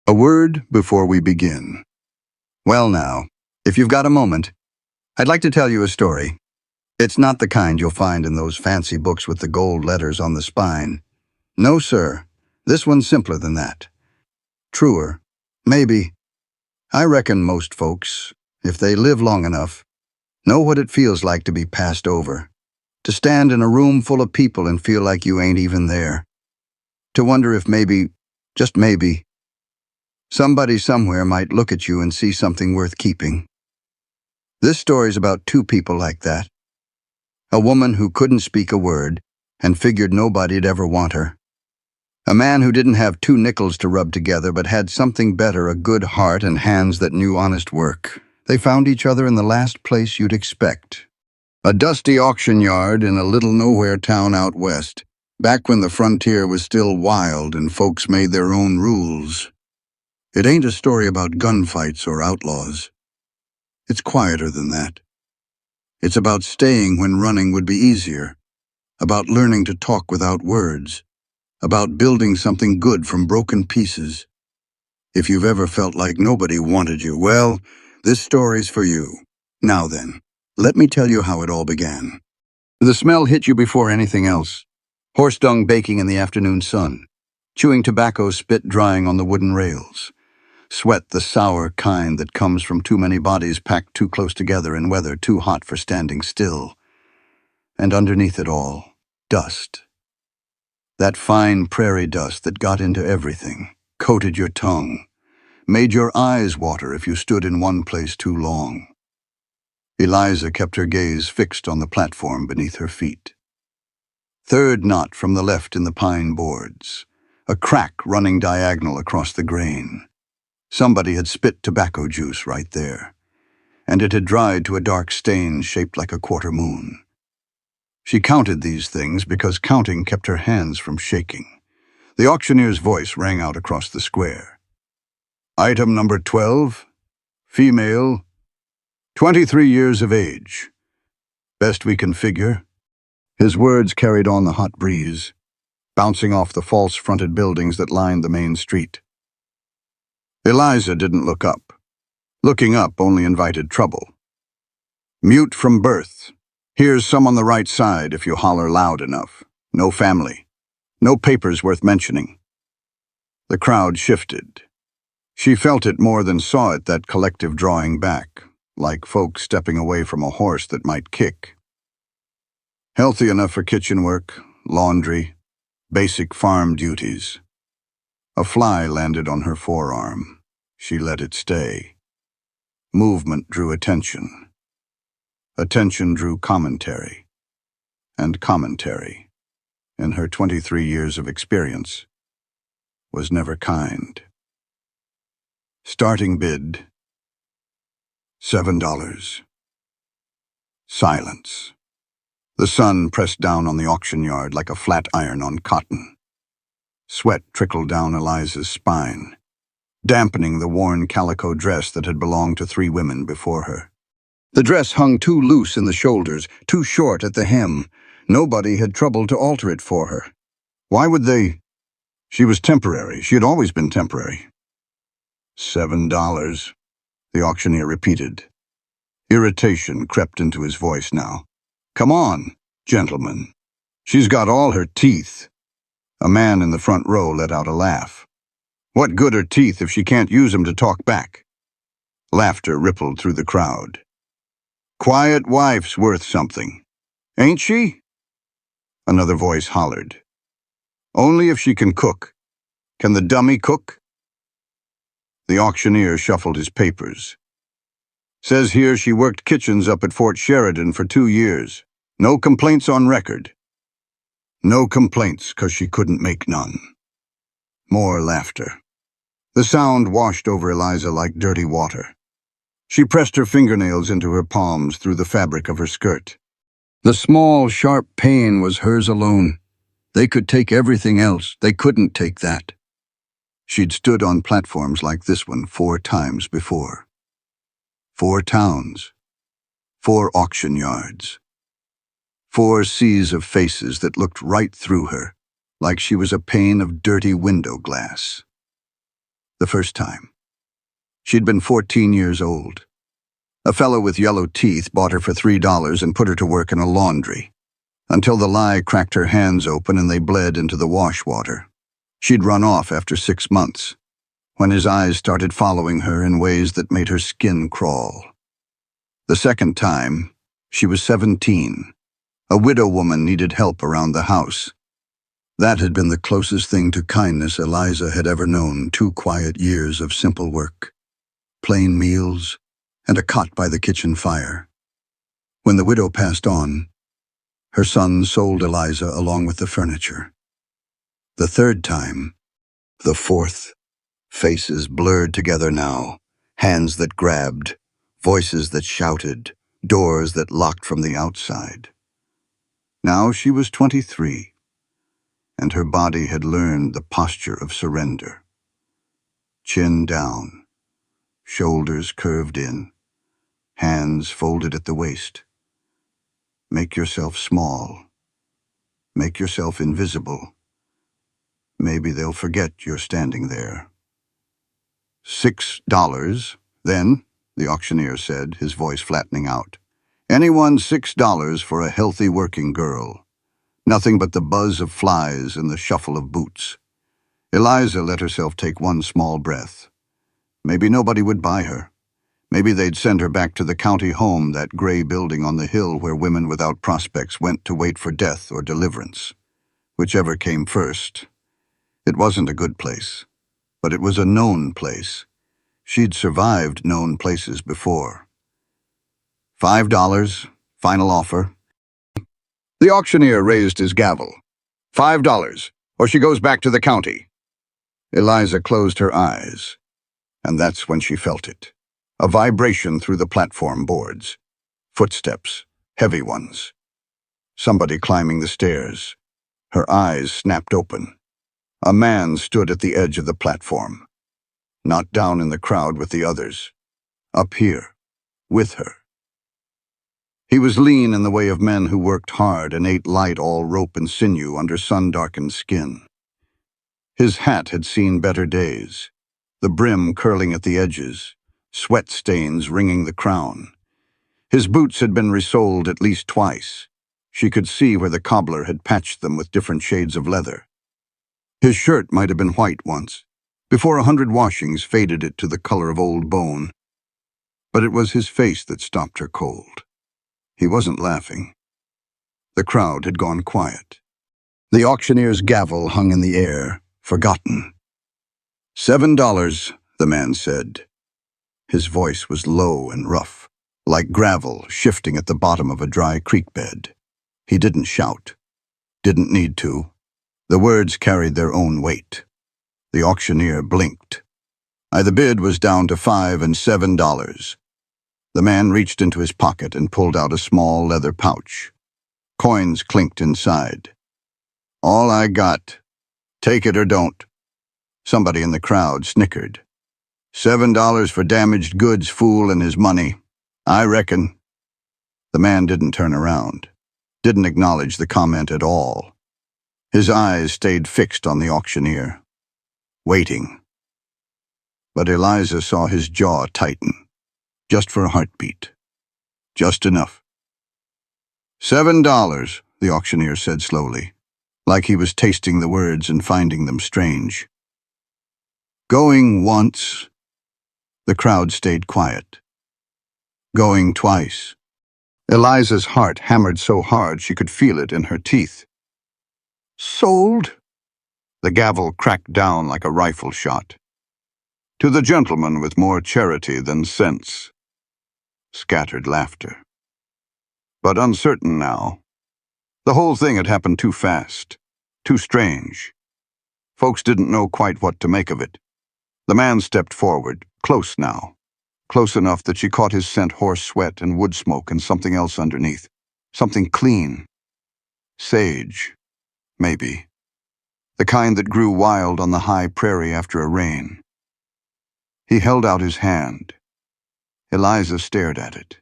A word before we begin. Well now, if you've got a moment, I'd like to tell you a story. It's not the kind you'll find in those fancy books with the gold letters on the spine. No, sir. This one's simpler than that. Truer. Maybe. I reckon most folks, if they live long enough, know what it feels like to be passed over. To stand in a room full of people and feel like you ain't even there. To wonder if maybe, just maybe, somebody somewhere might look at you and see something worth keeping. This story's about two people like that. A woman who couldn't speak a word and figured nobody'd ever want her. A man who didn't have two nickels to rub together but had something better, a good heart and hands that knew honest work. They found each other in the last place you'd expect. A dusty auction yard in a little nowhere town out west, back when the frontier was still wild and folks made their own rules. It ain't a story about gunfights or outlaws. It's quieter than that. It's about staying when running would be easier, about learning to talk without words, about building something good from broken pieces. If you've ever felt like nobody wanted you, well, this story's for you. Now then, let me tell you how it all began. The smell hit you before anything else. Horse dung baking in the afternoon sun, chewing tobacco spit drying on the wooden rails. Sweat, the sour kind that comes from too many bodies packed too close together in weather too hot for standing still. And underneath it all, dust. That fine prairie dust that got into everything, coated your tongue, made your eyes water if you stood in one place too long. Eliza kept her gaze fixed on the platform beneath her feet. Third knot from the left in the pine boards, a crack running diagonal across the grain. Somebody had spit tobacco juice right there, and it had dried to a dark stain shaped like a quarter moon. She counted these things because counting kept her hands from shaking. The auctioneer's voice rang out across the square. Item number 12, female, 23 years of age. Best we can figure. His words carried on the hot breeze, bouncing off the false-fronted buildings that lined the main street. Eliza didn't look up. Looking up only invited trouble. Mute from birth. Here's some on the right side if you holler loud enough. No family. No papers worth mentioning. The crowd shifted. She felt it more than saw it, that collective drawing back, like folks stepping away from a horse that might kick. Healthy enough for kitchen work, laundry, basic farm duties. A fly landed on her forearm. She let it stay. Movement drew attention. Attention drew commentary. And commentary, in her 23 years of experience, was never kind. Starting bid, $7. Silence. The sun pressed down on the auction yard like a flat iron on cotton. Sweat trickled down Eliza's spine, dampening the worn calico dress that had belonged to 3 women before her. The dress hung too loose in the shoulders, too short at the hem. Nobody had troubled to alter it for her. Why would they? She was temporary. She had always been temporary. $7, the auctioneer repeated. Irritation crept into his voice now. Come on, gentlemen. She's got all her teeth. A man in the front row let out a laugh. What good are teeth if she can't use them to talk back? Laughter rippled through the crowd. Quiet wife's worth something. Ain't she? Another voice hollered. Only if she can cook. Can the dummy cook? The auctioneer shuffled his papers. Says here she worked kitchens up at Fort Sheridan for 2 years. No complaints on record. No complaints, 'cause she couldn't make none. More laughter. The sound washed over Eliza like dirty water. She pressed her fingernails into her palms through the fabric of her skirt. The small, sharp pain was hers alone. They could take everything else. They couldn't take that. She'd stood on platforms like this one 4 times before. 4 towns. 4 auction yards. 4 seas of faces that looked right through her, like she was a pane of dirty window glass. The first time. She'd been 14 years old. A fellow with yellow teeth bought her for $3 and put her to work in a laundry, until the lye cracked her hands open and they bled into the wash water. She'd run off after 6 months, when his eyes started following her in ways that made her skin crawl. The second time, she was 17. A widow woman needed help around the house. That had been the closest thing to kindness Eliza had ever known. 2 quiet years of simple work, plain meals, and a cot by the kitchen fire. When the widow passed on, her son sold Eliza along with the furniture. The third time, the fourth, faces blurred together now, hands that grabbed, voices that shouted, doors that locked from the outside. Now she was 23, and her body had learned the posture of surrender. Chin down, shoulders curved in, hands folded at the waist. Make yourself small. Make yourself invisible. Maybe they'll forget you're standing there. $6, then, the auctioneer said, his voice flattening out. Anyone $6 for a healthy working girl. Nothing but the buzz of flies and the shuffle of boots. Eliza let herself take one small breath. Maybe nobody would buy her. Maybe they'd send her back to the county home, that gray building on the hill where women without prospects went to wait for death or deliverance. Whichever came first. It wasn't a good place, but it was a known place. She'd survived known places before. $5, final offer. The auctioneer raised his gavel. $5, or she goes back to the county. Eliza closed her eyes, and that's when she felt it. A vibration through the platform boards. Footsteps, heavy ones. Somebody climbing the stairs. Her eyes snapped open. A man stood at the edge of the platform. Not down in the crowd with the others. Up here, with her. He was lean in the way of men who worked hard and ate light all rope and sinew under sun-darkened skin. His hat had seen better days, the brim curling at the edges, sweat stains ringing the crown. His boots had been resoled at least twice. She could see where the cobbler had patched them with different shades of leather. His shirt might have been white once, before 100 washings faded it to the color of old bone. But it was his face that stopped her cold. He wasn't laughing. The crowd had gone quiet. The auctioneer's gavel hung in the air, forgotten. $7, the man said. His voice was low and rough, like gravel shifting at the bottom of a dry creek bed. He didn't shout. Didn't need to. The words carried their own weight. The auctioneer blinked. The bid was down to $5 and $7. The man reached into his pocket and pulled out a small leather pouch. Coins clinked inside. All I got. Take it or don't. Somebody in the crowd snickered. $7 for damaged goods, fool, and his money. I reckon. The man didn't turn around. Didn't acknowledge the comment at all. His eyes stayed fixed on the auctioneer, waiting. But Eliza saw his jaw tighten, just for a heartbeat. Just enough. $7, the auctioneer said slowly, like he was tasting the words and finding them strange. Going once. The crowd stayed quiet. Going twice. Eliza's heart hammered so hard she could feel it in her teeth. Sold? The gavel cracked down like a rifle shot. To the gentleman with more charity than sense. Scattered laughter. But uncertain now. The whole thing had happened too fast, too strange. Folks didn't know quite what to make of it. The man stepped forward, close now. Close enough that she caught his scent horse sweat and wood smoke and something else underneath. Something clean. Sage. Maybe. The kind that grew wild on the high prairie after a rain. He held out his hand. Eliza stared at it.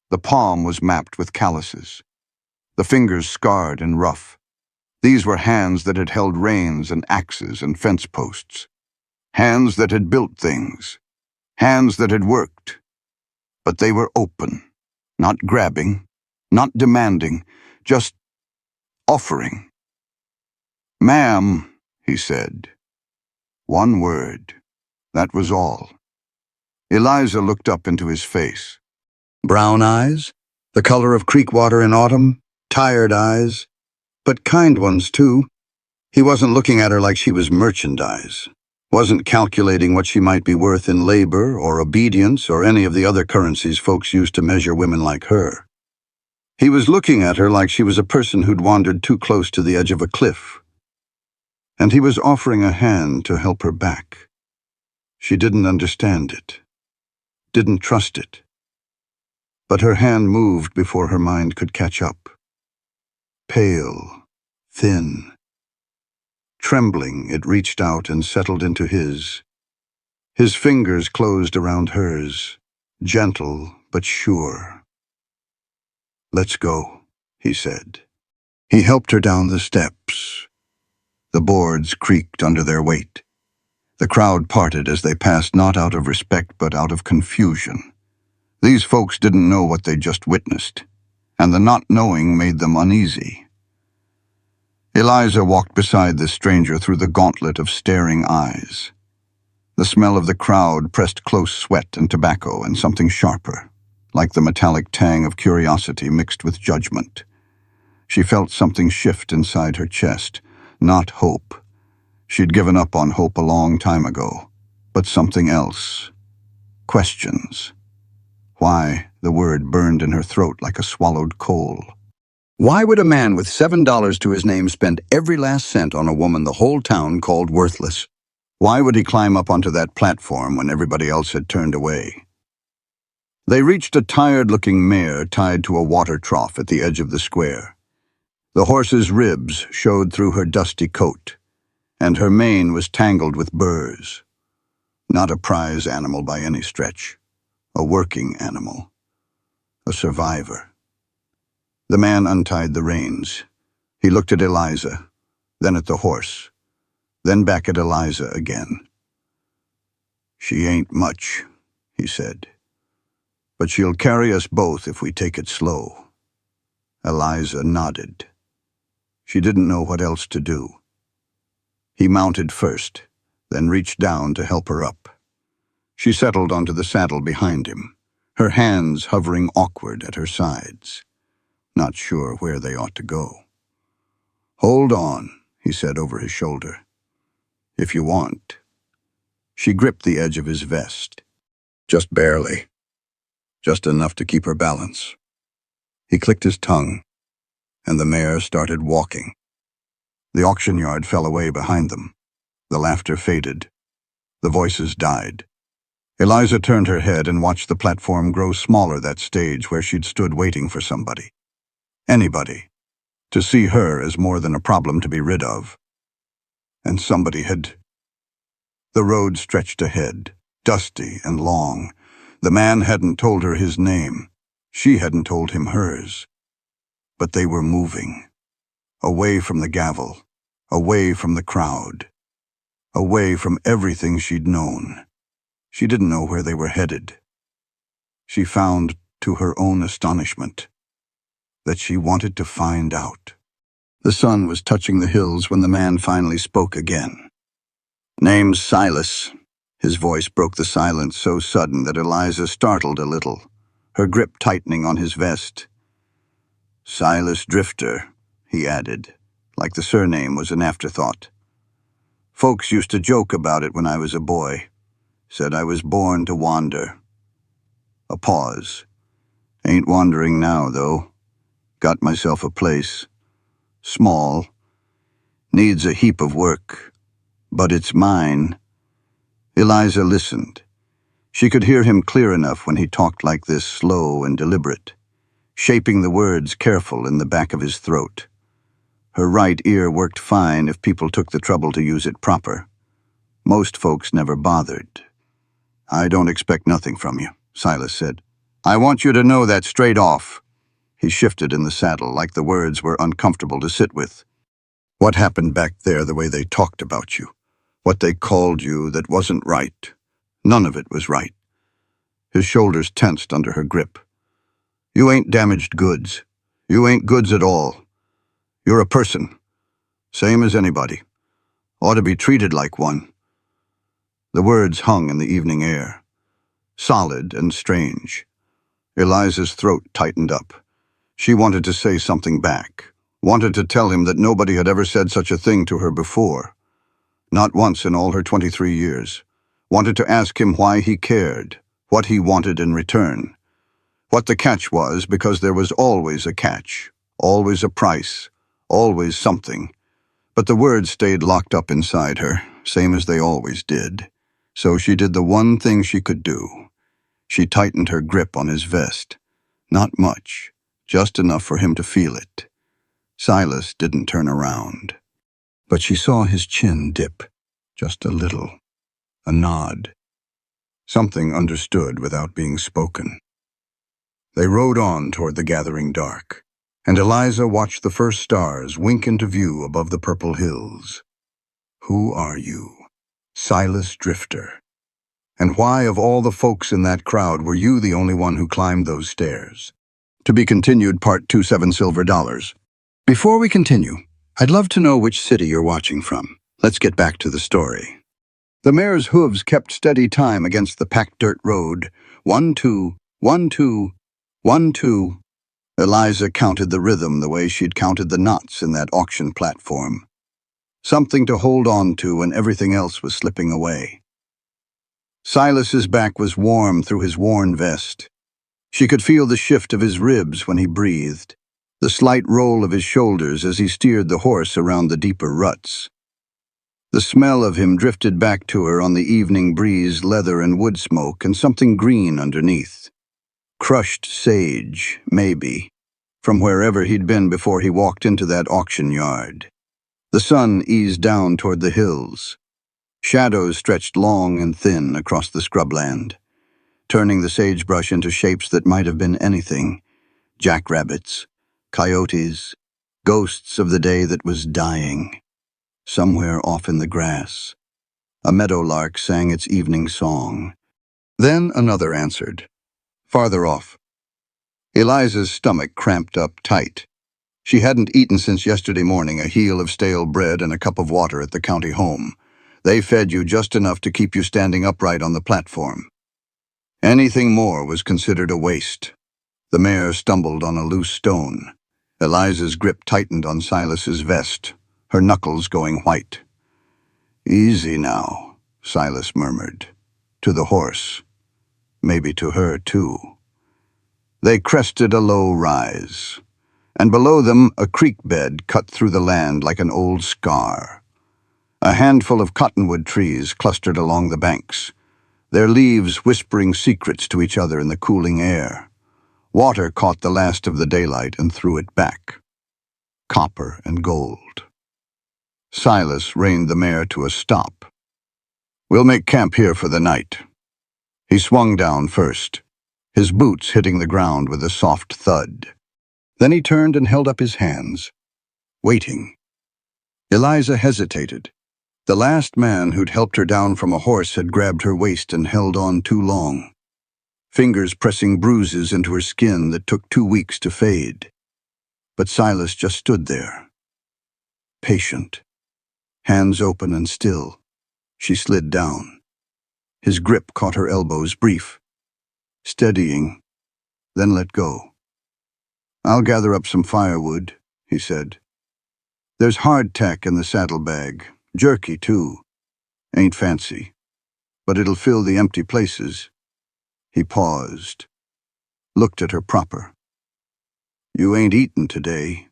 The palm was mapped with calluses. The fingers scarred and rough. These were hands that had held reins and axes and fence posts. Hands that had built things. Hands that had worked. But they were open. Not grabbing. Not demanding. Just offering. "Ma'am," he said. One word. That was all. Eliza looked up into his face. Brown eyes, the color of creek water in autumn, tired eyes, but kind ones too. He wasn't looking at her like she was merchandise, wasn't calculating what she might be worth in labor or obedience or any of the other currencies folks used to measure women like her. He was looking at her like she was a person who'd wandered too close to the edge of a cliff. And he was offering a hand to help her back. She didn't understand it, didn't trust it. But her hand moved before her mind could catch up. Pale, thin. Trembling, it reached out and settled into his. His fingers closed around hers, gentle but sure. "Let's go," he said. He helped her down the steps. The boards creaked under their weight. The crowd parted as they passed, not out of respect but out of confusion. These folks didn't know what they'd just witnessed, and the not knowing made them uneasy. Eliza walked beside the stranger through the gauntlet of staring eyes. The smell of the crowd pressed close sweat and tobacco and something sharper, like the metallic tang of curiosity mixed with judgment. She felt something shift inside her chest, not hope. She'd given up on hope a long time ago, but something else. Questions. Why, the word burned in her throat like a swallowed coal. Why would a man with $7 to his name spend every last cent on a woman the whole town called worthless? Why would he climb up onto that platform when everybody else had turned away? They reached a tired-looking mare tied to a water trough at the edge of the square. The horse's ribs showed through her dusty coat, and her mane was tangled with burrs. Not a prize animal by any stretch. A working animal. A survivor. The man untied the reins. He looked at Eliza, then at the horse, then back at Eliza again. "She ain't much," he said, "but she'll carry us both if we take it slow." Eliza nodded. She didn't know what else to do. He mounted first, then reached down to help her up. She settled onto the saddle behind him, her hands hovering awkward at her sides, not sure where they ought to go. "Hold on," he said over his shoulder. "If you want." She gripped the edge of his vest. Just barely. Just enough to keep her balance. He clicked his tongue, and the mare started walking. The auction yard fell away behind them. The laughter faded. The voices died. Eliza turned her head and watched the platform grow smaller that stage where she'd stood waiting for somebody. Anybody. To see her as more than a problem to be rid of. And somebody had... The road stretched ahead, dusty and long. The man hadn't told her his name. She hadn't told him hers. But they were moving. Away from the gavel. Away from the crowd. Away from everything she'd known. She didn't know where they were headed. She found, to her own astonishment, that she wanted to find out. The sun was touching the hills when the man finally spoke again. "Name's Silas." His voice broke the silence so sudden that Eliza startled a little, her grip tightening on his vest. "Silas Drifter," he added, like the surname was an afterthought. "Folks used to joke about it when I was a boy. Said I was born to wander." A pause. "Ain't wandering now, though. Got myself a place. Small. Needs a heap of work. But it's mine." Eliza listened. She could hear him clear enough when he talked like this, slow and deliberate, shaping the words careful in the back of his throat. Her right ear worked fine if people took the trouble to use it proper. Most folks never bothered. "I don't expect nothing from you," Silas said. "I want you to know that straight off." He shifted in the saddle like the words were uncomfortable to sit with. "What happened back there the way they talked about you? What they called you that wasn't right. None of it was right. His shoulders tensed under her grip. You ain't damaged goods. You ain't goods at all. You're a person. Same as anybody. Ought to be treated like one. The words hung in the evening air. Solid and strange. Eliza's throat tightened up. She wanted to say something back. Wanted to tell him that nobody had ever said such a thing to her before. Not once in all her 23 years. Wanted to ask him why he cared, what he wanted in return. What the catch was, because there was always a catch, always a price, always something. But the words stayed locked up inside her, same as they always did. So she did the one thing she could do. She tightened her grip on his vest. Not much, just enough for him to feel it. Silas didn't turn around. But she saw his chin dip, just a little, a nod. Something understood without being spoken. They rode on toward the gathering dark, and Eliza watched the first stars wink into view above the purple hills. Who are you? Silas Drifter. And why, of all the folks in that crowd, were you the only one who climbed those stairs? To be continued, part 27 silver dollars. Before we continue, I'd love to know which city you're watching from. Let's get back to the story. The mare's hooves kept steady time against the packed dirt road. 1, 2, 1, 2, 1, 2. Eliza counted the rhythm the way she'd counted the knots in that auction platform. Something to hold on to when everything else was slipping away. Silas's back was warm through his worn vest. She could feel the shift of his ribs when he breathed, the slight roll of his shoulders as he steered the horse around the deeper ruts. The smell of him drifted back to her on the evening breeze, leather and wood smoke, and something green underneath. Crushed sage, maybe, from wherever he'd been before he walked into that auction yard. The sun eased down toward the hills. Shadows stretched long and thin across the scrubland, turning the sagebrush into shapes that might have been anything. Jackrabbits, coyotes, ghosts of the day that was dying. Somewhere off in the grass, a meadowlark sang its evening song. Then another answered, farther off. Eliza's stomach cramped up tight. She hadn't eaten since yesterday morning, a heel of stale bread and a cup of water at the county home. They fed you just enough to keep you standing upright on the platform. Anything more was considered a waste. The mare stumbled on a loose stone. Eliza's grip tightened on Silas's vest, her knuckles going white. Easy now, Silas murmured. To the horse. Maybe to her, too. They crested a low rise, and below them a creek bed cut through the land like an old scar. A handful of cottonwood trees clustered along the banks, their leaves whispering secrets to each other in the cooling air. Water caught the last of the daylight and threw it back. Copper and gold. Silas reined the mare to a stop. We'll make camp here for the night. He swung down first, his boots hitting the ground with a soft thud. Then he turned and held up his hands, waiting. Eliza hesitated. The last man who'd helped her down from a horse had grabbed her waist and held on too long, fingers pressing bruises into her skin that took 2 weeks to fade. But Silas just stood there, patient, hands open and still. She slid down. His grip caught her elbows, brief, steadying, then let go. I'll gather up some firewood, he said. There's hardtack in the saddlebag, jerky too. Ain't fancy, but it'll fill the empty places. He paused, looked at her proper. You ain't eaten today,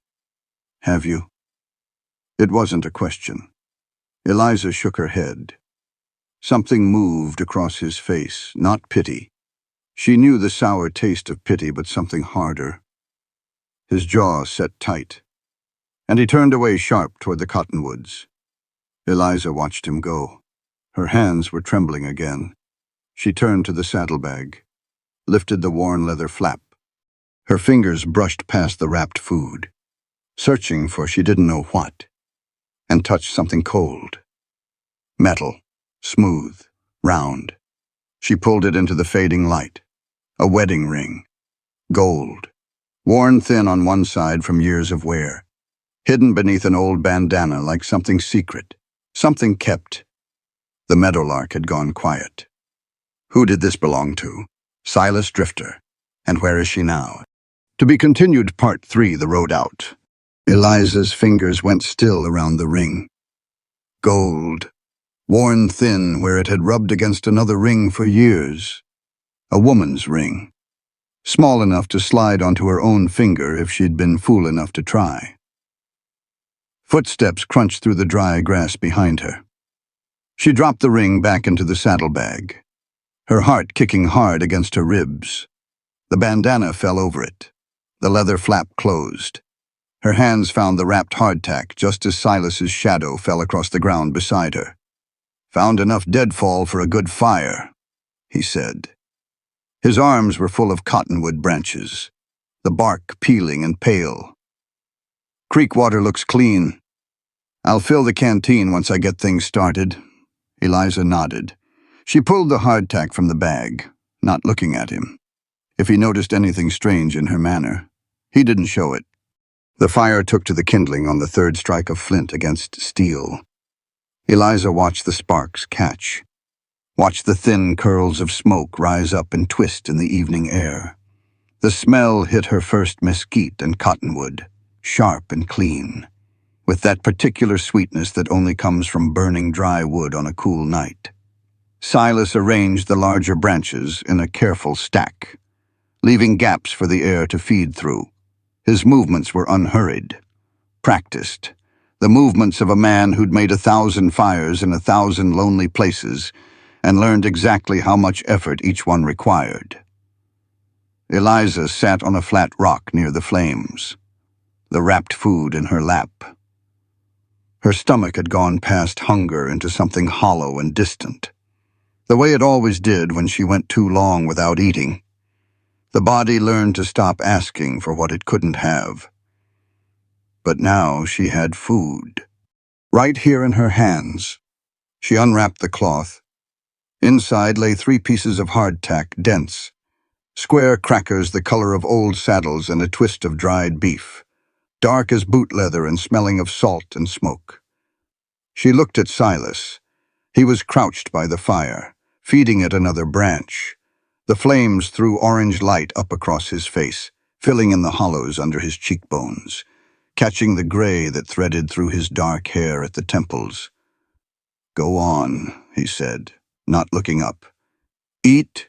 have you? It wasn't a question. Eliza shook her head. Something moved across his face, not pity. She knew the sour taste of pity, but something harder. His jaw set tight, and he turned away sharp toward the cottonwoods. Eliza watched him go. Her hands were trembling again. She turned to the saddlebag, lifted the worn leather flap. Her fingers brushed past the wrapped food, searching for she didn't know what, and touched something cold. Metal, smooth, round. She pulled it into the fading light. A wedding ring. Gold. Worn thin on one side from years of wear. Hidden beneath an old bandana like something secret. Something kept. The meadowlark had gone quiet. Who did this belong to? Silas Drifter. And where is she now? To be continued, Part 3, The Road Out. Eliza's fingers went still around the ring. Gold. Worn thin where it had rubbed against another ring for years. A woman's ring. Small enough to slide onto her own finger if she'd been fool enough to try. Footsteps crunched through the dry grass behind her. She dropped the ring back into the saddlebag, her heart kicking hard against her ribs. The bandana fell over it. The leather flap closed. Her hands found the wrapped hardtack just as Silas's shadow fell across the ground beside her. "Found enough deadfall for a good fire," he said. His arms were full of cottonwood branches, the bark peeling and pale. "Creek water looks clean. I'll fill the canteen once I get things started." Eliza nodded. She pulled the hardtack from the bag, not looking at him. If he noticed anything strange in her manner, he didn't show it. The fire took to the kindling on the third strike of flint against steel. Eliza watched the sparks catch, watched the thin curls of smoke rise up and twist in the evening air. The smell hit her first mesquite and cottonwood, sharp and clean, with that particular sweetness that only comes from burning dry wood on a cool night. Silas arranged the larger branches in a careful stack, leaving gaps for the air to feed through. His movements were unhurried, practiced, the movements of a man who'd made 1,000 fires in 1,000 lonely places and learned exactly how much effort each one required. Eliza sat on a flat rock near the flames, the wrapped food in her lap. Her stomach had gone past hunger into something hollow and distant, the way it always did when she went too long without eating. The body learned to stop asking for what it couldn't have. But now she had food, right here in her hands. She unwrapped the cloth. Inside lay 3 pieces of hardtack, dense, square crackers the color of old saddles and a twist of dried beef, dark as boot leather and smelling of salt and smoke. She looked at Silas. He was crouched by the fire, feeding it another branch. The flames threw orange light up across his face, filling in the hollows under his cheekbones, catching the gray that threaded through his dark hair at the temples. "Go on," he said, not looking up. "Eat.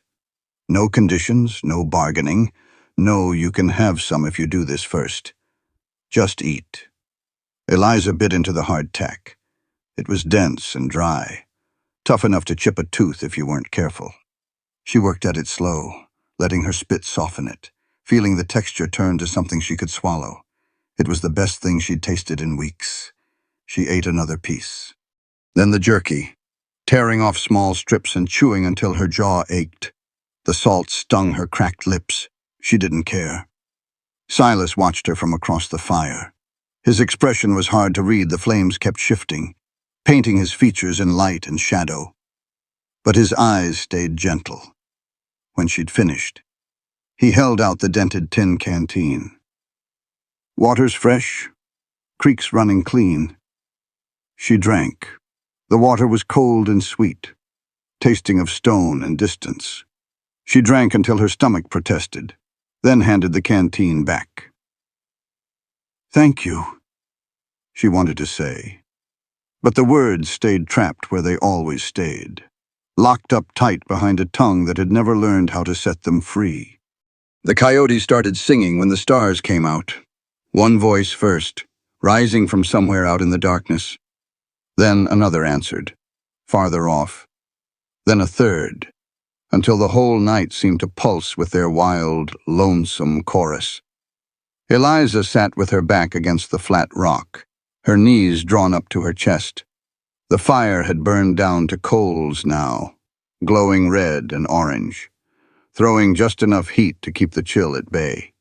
No conditions, no bargaining. No, you can have some if you do this first. Just eat." Eliza bit into the hardtack. It was dense and dry, tough enough to chip a tooth if you weren't careful. She worked at it slow, letting her spit soften it, feeling the texture turn to something she could swallow. It was the best thing she'd tasted in weeks. She ate another piece. Then the jerky, tearing off small strips and chewing until her jaw ached. The salt stung her cracked lips. She didn't care. Silas watched her from across the fire. His expression was hard to read. The flames kept shifting, painting his features in light and shadow. But his eyes stayed gentle. When she'd finished, he held out the dented tin canteen. "Water's fresh, creek's running clean." She drank. The water was cold and sweet, tasting of stone and distance. She drank until her stomach protested, then handed the canteen back. "Thank you," she wanted to say, but the words stayed trapped where they always stayed, locked up tight behind a tongue that had never learned how to set them free. The coyotes started singing when the stars came out. One voice first, rising from somewhere out in the darkness. Then another answered, farther off. Then a third, until the whole night seemed to pulse with their wild, lonesome chorus. Eliza sat with her back against the flat rock, her knees drawn up to her chest. The fire had burned down to coals now, glowing red and orange, throwing just enough heat to keep the chill at bay.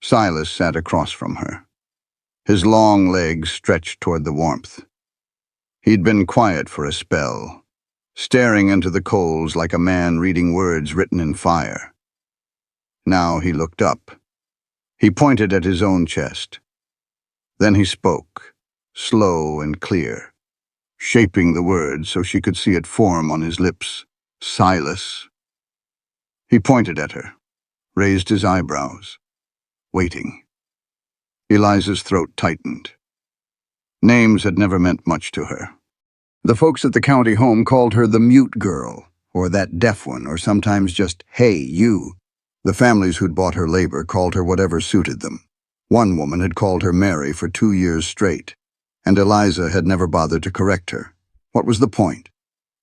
Silas sat across from her, his long legs stretched toward the warmth. He'd been quiet for a spell, staring into the coals like a man reading words written in fire. Now he looked up. He pointed at his own chest. Then he spoke, slow and clear, shaping the words so she could see it form on his lips. Silas. He pointed at her, raised his eyebrows, waiting. Eliza's throat tightened. Names had never meant much to her. The folks at the county home called her the mute girl, or that deaf one, or sometimes just, hey, you. The families who'd bought her labor called her whatever suited them. One woman had called her Mary for 2 years straight, and Eliza had never bothered to correct her. What was the point?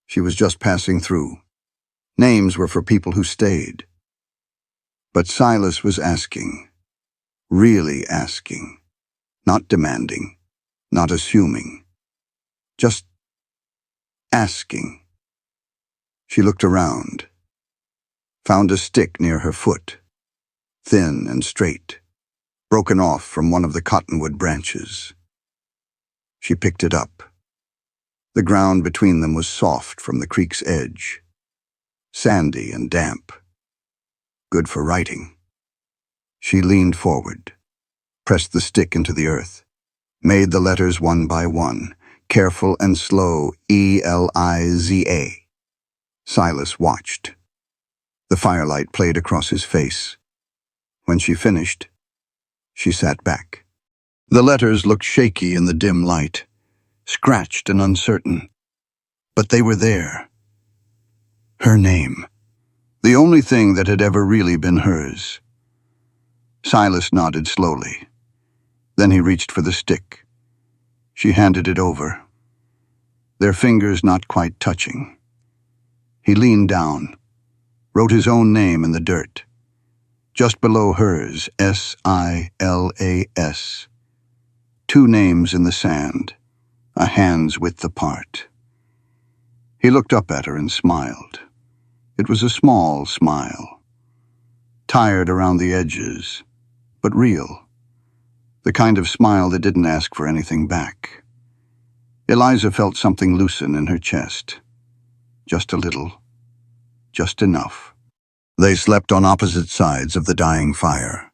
She was just passing through. Names were for people who stayed. But Silas was asking, really asking, not demanding, not assuming, just asking. She looked around, found a stick near her foot, thin and straight, broken off from one of the cottonwood branches. She picked it up. The ground between them was soft from the creek's edge, sandy and damp, good for writing. She leaned forward, pressed the stick into the earth, made the letters one by one, careful and slow, E-L-I-Z-A. Silas watched. The firelight played across his face. When she finished, she sat back. The letters looked shaky in the dim light, scratched and uncertain. But they were there. Her name. The only thing that had ever really been hers. Silas nodded slowly. Then he reached for the stick. She handed it over, their fingers not quite touching. He leaned down, wrote his own name in the dirt. Just below hers, S-I-L-A-S. 2 names in the sand, a hand's width apart. He looked up at her and smiled. It was a small smile, tired around the edges, but real. The kind of smile that didn't ask for anything back. Eliza felt something loosen in her chest. Just a little. Just enough. They slept on opposite sides of the dying fire.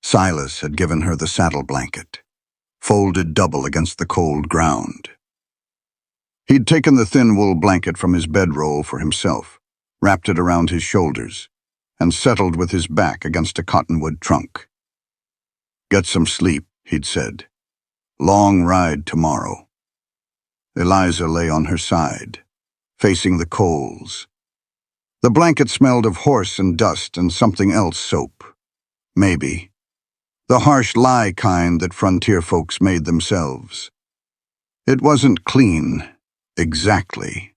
Silas had given her the saddle blanket, folded double against the cold ground. He'd taken the thin wool blanket from his bedroll for himself, wrapped it around his shoulders, and settled with his back against a cottonwood trunk. "Get some sleep," he'd said. "Long ride tomorrow." Eliza lay on her side, facing the coals. The blanket smelled of horse and dust and something else soap. Maybe. The harsh lye kind that frontier folks made themselves. It wasn't clean, exactly.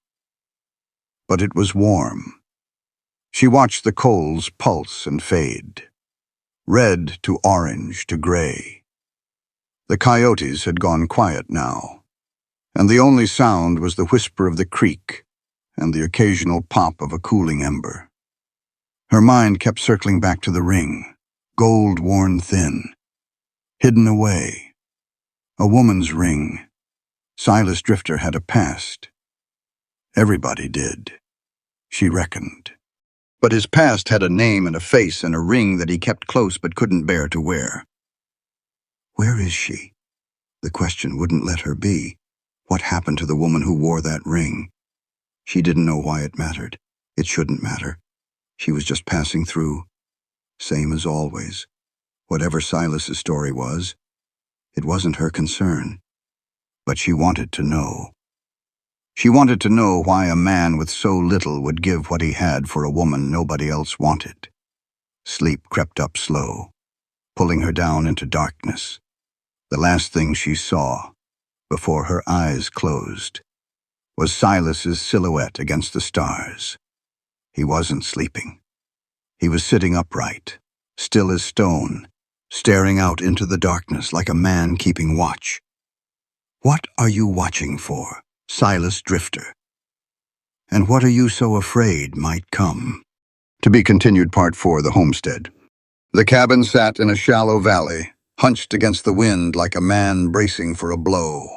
But it was warm. She watched the coals pulse and fade. Red to orange to gray. The coyotes had gone quiet now, and the only sound was the whisper of the creek and the occasional pop of a cooling ember. Her mind kept circling back to the ring, gold worn thin, hidden away. A woman's ring. Silas Drifter had a past. Everybody did, she reckoned. But his past had a name and a face and a ring that he kept close but couldn't bear to wear. Where is she? The question wouldn't let her be. What happened to the woman who wore that ring? She didn't know why it mattered. It shouldn't matter. She was just passing through. Same as always. Whatever Silas's story was, it wasn't her concern. But she wanted to know. She wanted to know why a man with so little would give what he had for a woman nobody else wanted. Sleep crept up slow, pulling her down into darkness. The last thing she saw, before her eyes closed, was Silas's silhouette against the stars. He wasn't sleeping. He was sitting upright, still as stone, staring out into the darkness like a man keeping watch. What are you watching for, Silas Drifter? And what are you so afraid might come? To be continued, Part 4, The Homestead. The cabin sat in a shallow valley, hunched against the wind like a man bracing for a blow.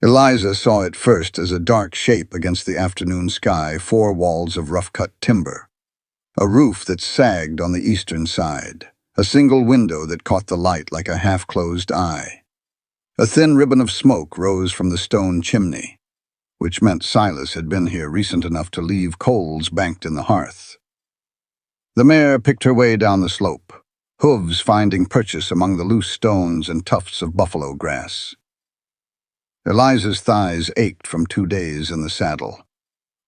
Eliza saw it first as a dark shape against the afternoon sky, 4 walls of rough-cut timber, a roof that sagged on the eastern side, a single window that caught the light like a half-closed eye. A thin ribbon of smoke rose from the stone chimney, which meant Silas had been here recent enough to leave coals banked in the hearth. The mare picked her way down the slope, hooves finding purchase among the loose stones and tufts of buffalo grass. Eliza's thighs ached from 2 days in the saddle.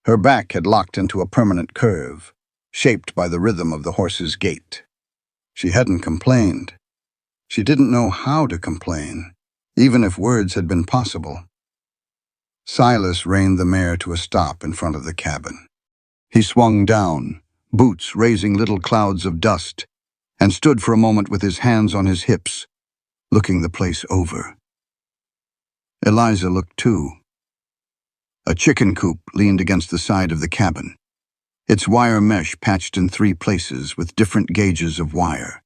Her back had locked into a permanent curve, shaped by the rhythm of the horse's gait. She hadn't complained. She didn't know how to complain, even if words had been possible. Silas reined the mare to a stop in front of the cabin. He swung down, boots raising little clouds of dust, and stood for a moment with his hands on his hips, looking the place over. Eliza looked too. A chicken coop leaned against the side of the cabin, its wire mesh patched in 3 places with different gauges of wire.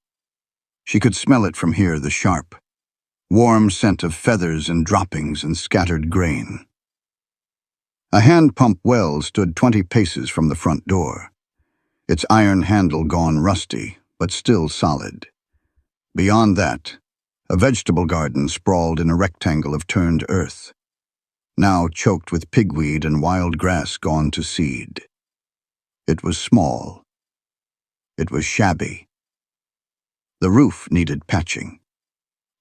She could smell it from here, the sharp, warm scent of feathers and droppings and scattered grain. A hand-pump well stood 20 paces from the front door, its iron handle gone rusty, but still solid. Beyond that, a vegetable garden sprawled in a rectangle of turned earth, now choked with pigweed and wild grass gone to seed. It was small. It was shabby. The roof needed patching,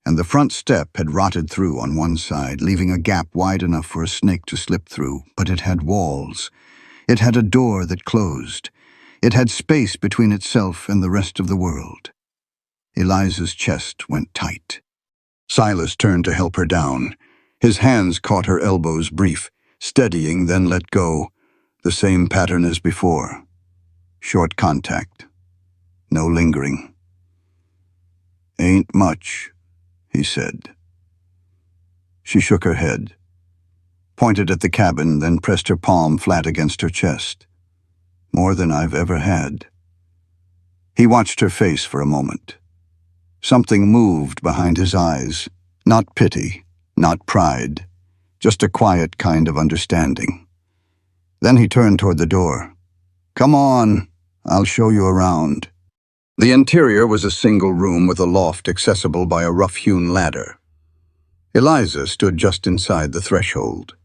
and the front step had rotted through on one side, leaving a gap wide enough for a snake to slip through, but it had walls. It had a door that closed. It had space between itself and the rest of the world. Eliza's chest went tight. Silas turned to help her down. His hands caught her elbows brief, steadying, then let go. The same pattern as before. Short contact. No lingering. "Ain't much," he said. She shook her head, pointed at the cabin, then pressed her palm flat against her chest. "More than I've ever had." He watched her face for a moment. Something moved behind his eyes, not pity, not pride, just a quiet kind of understanding. Then he turned toward the door. "Come on, I'll show you around." The interior was a single room with a loft accessible by a rough-hewn ladder. Eliza stood just inside the threshold,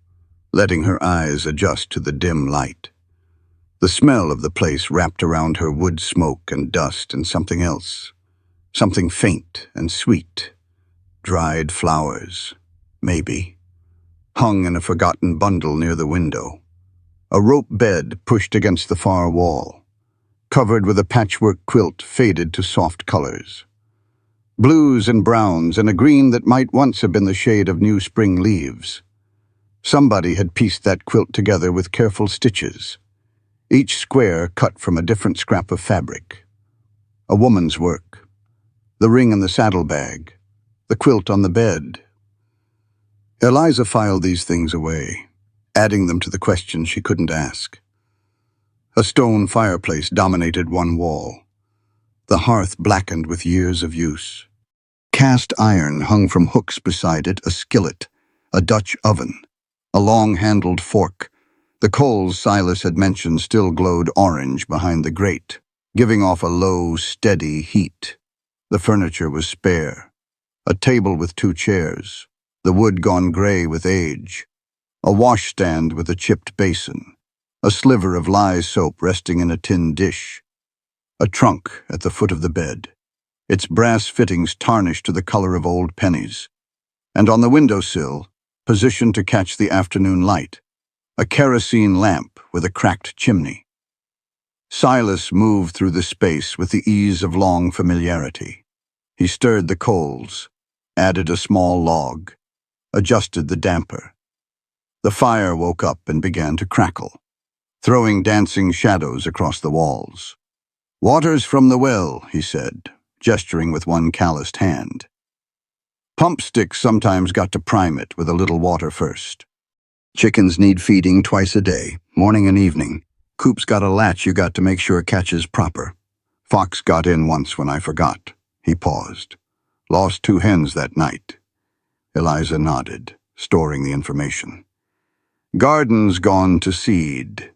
letting her eyes adjust to the dim light. The smell of the place wrapped around her wood smoke and dust and something else. Something faint and sweet. Dried flowers, maybe, hung in a forgotten bundle near the window. A rope bed pushed against the far wall, covered with a patchwork quilt faded to soft colors. Blues and browns and a green that might once have been the shade of new spring leaves. Somebody had pieced that quilt together with careful stitches, each square cut from a different scrap of fabric. A woman's work. The ring in the saddlebag, the quilt on the bed. Eliza filed these things away, adding them to the questions she couldn't ask. A stone fireplace dominated one wall, the hearth blackened with years of use. Cast iron hung from hooks beside it, a skillet, a Dutch oven, a long-handled fork. The coals Silas had mentioned still glowed orange behind the grate, giving off a low, steady heat. The furniture was spare. A table with 2 chairs, the wood gone gray with age, a washstand with a chipped basin, a sliver of lye soap resting in a tin dish, a trunk at the foot of the bed, its brass fittings tarnished to the color of old pennies, and on the windowsill, positioned to catch the afternoon light, a kerosene lamp with a cracked chimney. Silas moved through the space with the ease of long familiarity. He stirred the coals, added a small log, adjusted the damper. The fire woke up and began to crackle, throwing dancing shadows across the walls. "Water's from the well," he said, gesturing with one calloused hand. Pump sticks sometimes got to prime it with a little water first. Chickens need feeding twice a day, morning and evening. Coop's got a latch you got to make sure it catches proper. Fox got in once when I forgot. He paused. "Lost 2 hens that night." Eliza nodded, storing the information. Gardens gone to seed,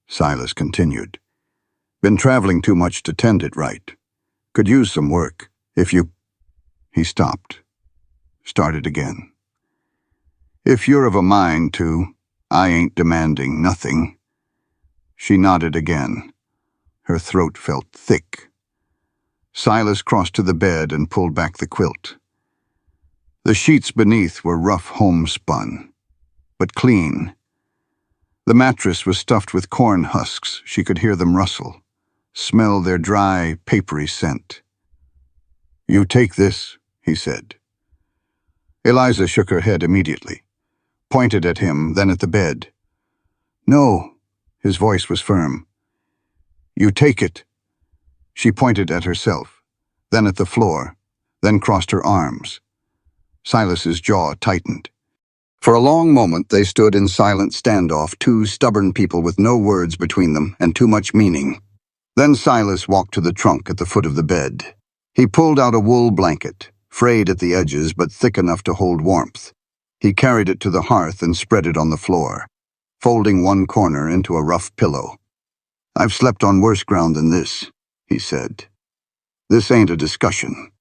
Silas continued. Been traveling too much to tend it right. Could use some work, if you... He stopped. Started again. If you're of a mind to, I ain't demanding nothing. She nodded again. Her throat felt thick. Silas crossed to the bed and pulled back the quilt. The sheets beneath were rough homespun, but clean. The mattress was stuffed with corn husks. She could hear them rustle, smell their dry, papery scent. You take this, he said. Eliza shook her head immediately, pointed at him, then at the bed. No, his voice was firm. You take it. She pointed at herself, then at the floor, then crossed her arms. Silas's jaw tightened. For a long moment they stood in silent standoff, two stubborn people with no words between them and too much meaning. Then Silas walked to the trunk at the foot of the bed. He pulled out a wool blanket, frayed at the edges but thick enough to hold warmth. He carried it to the hearth and spread it on the floor, folding one corner into a rough pillow. I've slept on worse ground than this, he said. This ain't a discussion.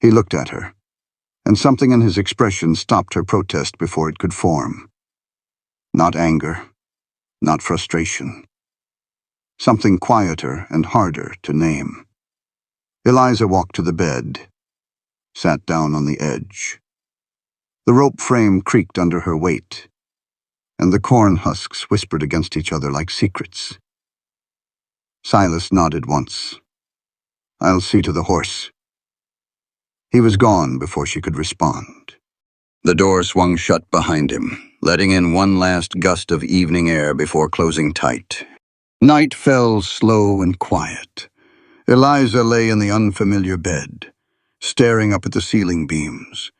He looked at her, and something in his expression stopped her protest before it could form. Not anger, not frustration. Something quieter and harder to name. Eliza walked to the bed, sat down on the edge. The rope frame creaked under her weight, and the corn husks whispered against each other like secrets. Silas nodded once. I'll see to the horse. He was gone before she could respond. The door swung shut behind him, letting in one last gust of evening air before closing tight. Night fell slow and quiet. Eliza lay in the unfamiliar bed, staring up at the ceiling beams.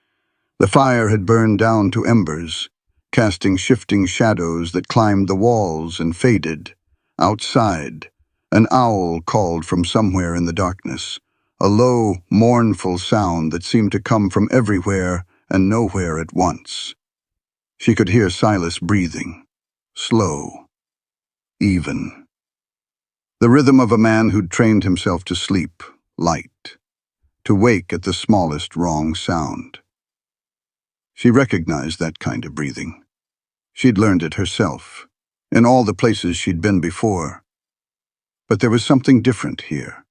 The fire had burned down to embers, casting shifting shadows that climbed the walls and faded. Outside, an owl called from somewhere in the darkness, a low, mournful sound that seemed to come from everywhere and nowhere at once. She could hear Silas breathing, slow, even. The rhythm of a man who'd trained himself to sleep, light, to wake at the smallest wrong sound. She recognized that kind of breathing. She'd learned it herself, in all the places she'd been before. But there was something different here.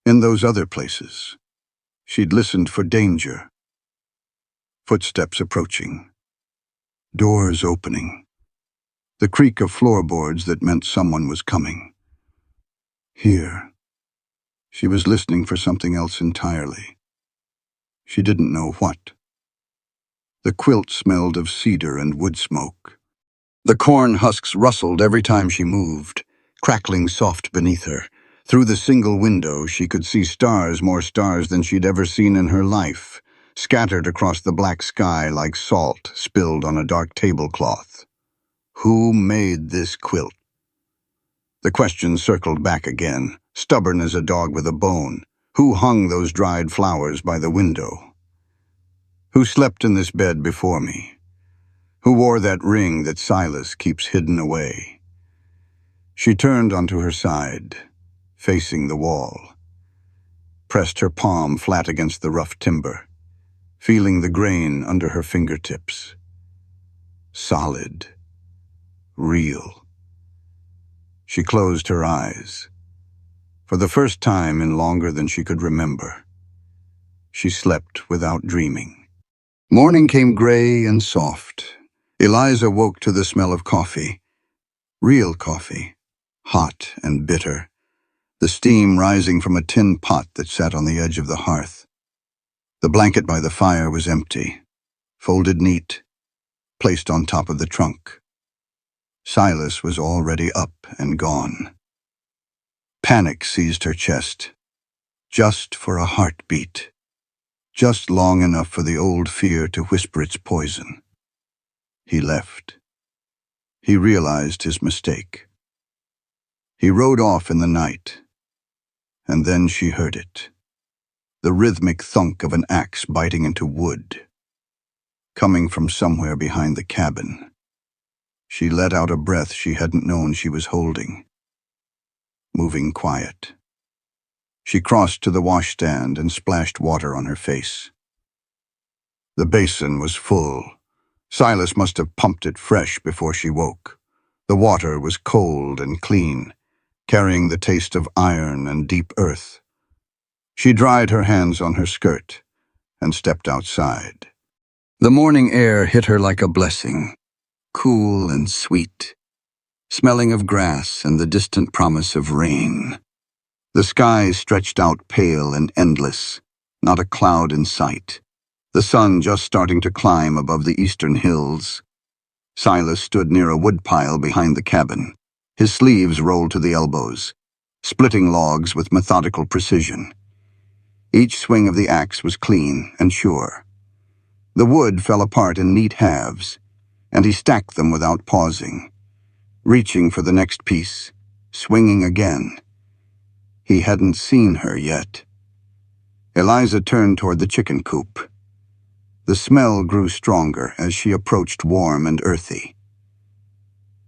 In those other places, she'd listened for danger. Footsteps approaching. Doors opening. The creak of floorboards that meant someone was coming. Here, she was listening for something else entirely. She didn't know what. The quilt smelled of cedar and wood smoke. The corn husks rustled every time she moved, crackling soft beneath her. Through the single window, she could see stars, more stars than she'd ever seen in her life, scattered across the black sky like salt spilled on a dark tablecloth. Who made this quilt? The question circled back again, stubborn as a dog with a bone. Who hung those dried flowers by the window? Who slept in this bed before me? Who wore that ring that Silas keeps hidden away? She turned onto her side, facing the wall, pressed her palm flat against the rough timber, feeling the grain under her fingertips. Solid, real. She closed her eyes. For the first time in longer than she could remember, she slept without dreaming. Morning came gray and soft. Eliza woke to the smell of coffee. Real coffee, hot and bitter, the steam rising from a tin pot that sat on the edge of the hearth. The blanket by the fire was empty, folded neat, placed on top of the trunk. Silas was already up and gone. Panic seized her chest, just for a heartbeat, just long enough for the old fear to whisper its poison. He left. He realized his mistake. He rode off in the night, and then she heard it, the rhythmic thunk of an axe biting into wood. coming from somewhere behind the cabin. She let out a breath she hadn't known she was holding. Moving quiet. She crossed to the washstand and splashed water on her face. The basin was full. Silas must have pumped it fresh before she woke. The water was cold and clean, carrying the taste of iron and deep earth. She dried her hands on her skirt and stepped outside. The morning air hit her like a blessing, cool and sweet, smelling of grass and the distant promise of rain. The sky stretched out pale and endless, not a cloud in sight. The sun just starting to climb above the eastern hills. Silas stood near a woodpile behind the cabin, his sleeves rolled to the elbows, splitting logs with methodical precision. Each swing of the axe was clean and sure. The wood fell apart in neat halves, and he stacked them without pausing, reaching for the next piece, swinging again. He hadn't seen her yet. Eliza turned toward the chicken coop. The smell grew stronger as she approached, warm and earthy.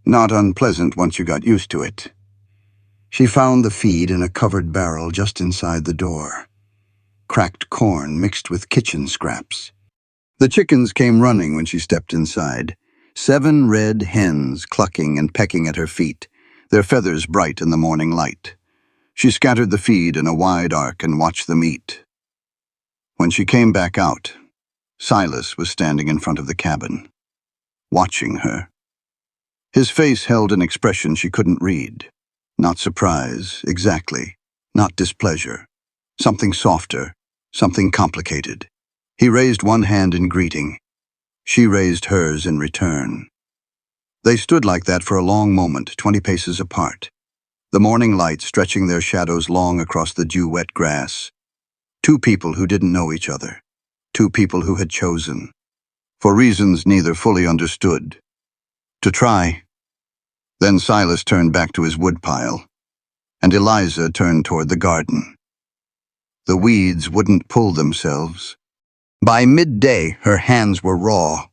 Not unpleasant once you got used to it. She found the feed in a covered barrel just inside the door. Cracked corn mixed with kitchen scraps. The chickens came running when she stepped inside. 7 red hens clucking and pecking at her feet, their feathers bright in the morning light. She scattered the feed in a wide arc and watched them eat. When she came back out, Silas was standing in front of the cabin, watching her. His face held an expression she couldn't read. Not surprise, exactly. Not displeasure. Something softer, something complicated. He raised one hand in greeting. She raised hers in return. They stood like that for a long moment, 20 paces apart. The morning light stretching their shadows long across the dew-wet grass. 2 people who didn't know each other. 2 people who had chosen, for reasons neither fully understood, to try. Then Silas turned back to his woodpile, and Eliza turned toward the garden. The weeds wouldn't pull themselves. By midday, her hands were raw.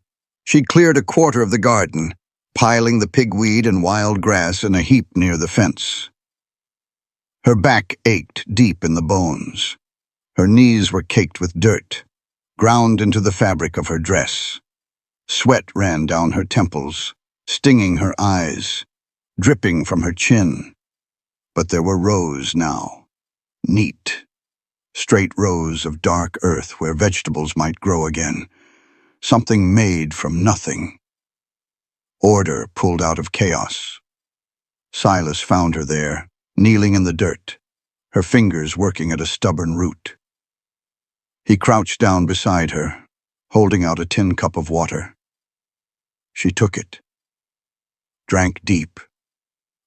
She'd cleared a quarter of the garden, piling the pigweed and wild grass in a heap near the fence. Her back ached deep in the bones. Her knees were caked with dirt, ground into the fabric of her dress. Sweat ran down her temples, stinging her eyes, dripping from her chin. But there were rows now, neat, straight rows of dark earth where vegetables might grow again, something made from nothing. Order pulled out of chaos. Silas found her there, kneeling in the dirt, her fingers working at a stubborn root. He crouched down beside her, holding out a tin cup of water. She took it, drank deep.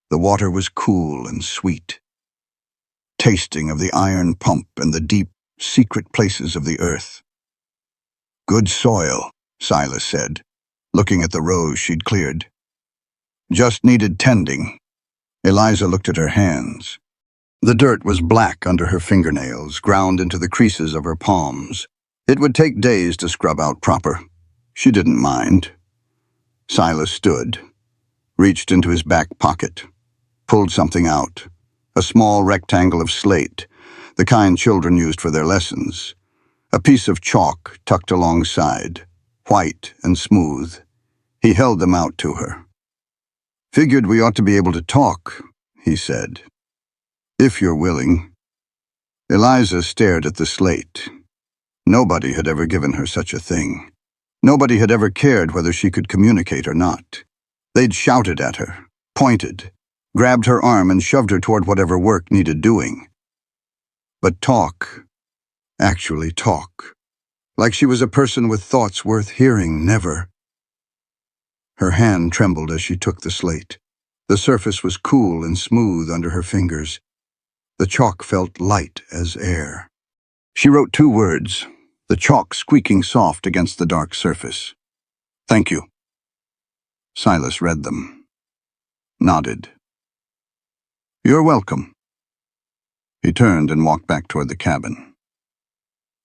The water was cool and sweet, tasting of the iron pump and the deep, secret places of the earth. Good soil, Silas said, looking at the rows she'd cleared. Just needed tending. Eliza looked at her hands. The dirt was black under her fingernails, ground into the creases of her palms. It would take days to scrub out proper. She didn't mind. Silas stood, reached into his back pocket, pulled something out, a small rectangle of slate, the kind children used for their lessons, a piece of chalk tucked alongside, white and smooth. He held them out to her. "Figured we ought to be able to talk," he said. "If you're willing." Eliza stared at the slate. Nobody had ever given her such a thing. Nobody had ever cared whether she could communicate or not. They'd shouted at her, pointed, grabbed her arm and shoved her toward whatever work needed doing. But talk, actually talk, like she was a person with thoughts worth hearing, never. Her hand trembled as she took the slate. The surface was cool and smooth under her fingers. The chalk felt light as air. She wrote 2 words, the chalk squeaking soft against the dark surface. "Thank you." Silas read them, nodded. "You're welcome." He turned and walked back toward the cabin.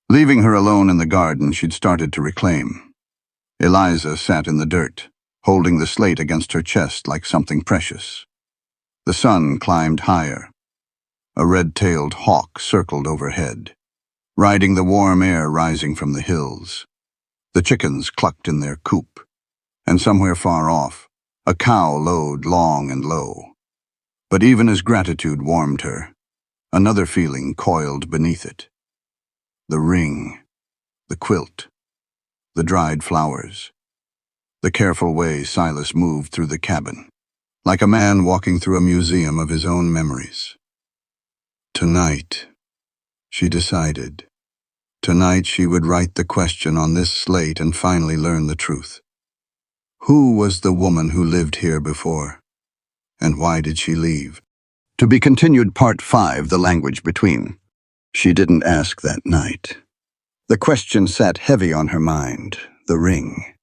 Leaving her alone in the garden she'd started to reclaim. Eliza sat in the dirt, holding the slate against her chest like something precious. The sun climbed higher. A red-tailed hawk circled overhead, riding the warm air rising from the hills. The chickens clucked in their coop, and somewhere far off, a cow lowed long and low. But even as gratitude warmed her, another feeling coiled beneath it. The ring, the quilt, the dried flowers, the careful way Silas moved through the cabin, like a man walking through a museum of his own memories. Tonight, she decided. Tonight she would write the question on this slate and finally learn the truth. Who was the woman who lived here before? And why did she leave? To be continued, Part 5, The Language Between. She didn't ask that night. The question sat heavy on her mind. The ring,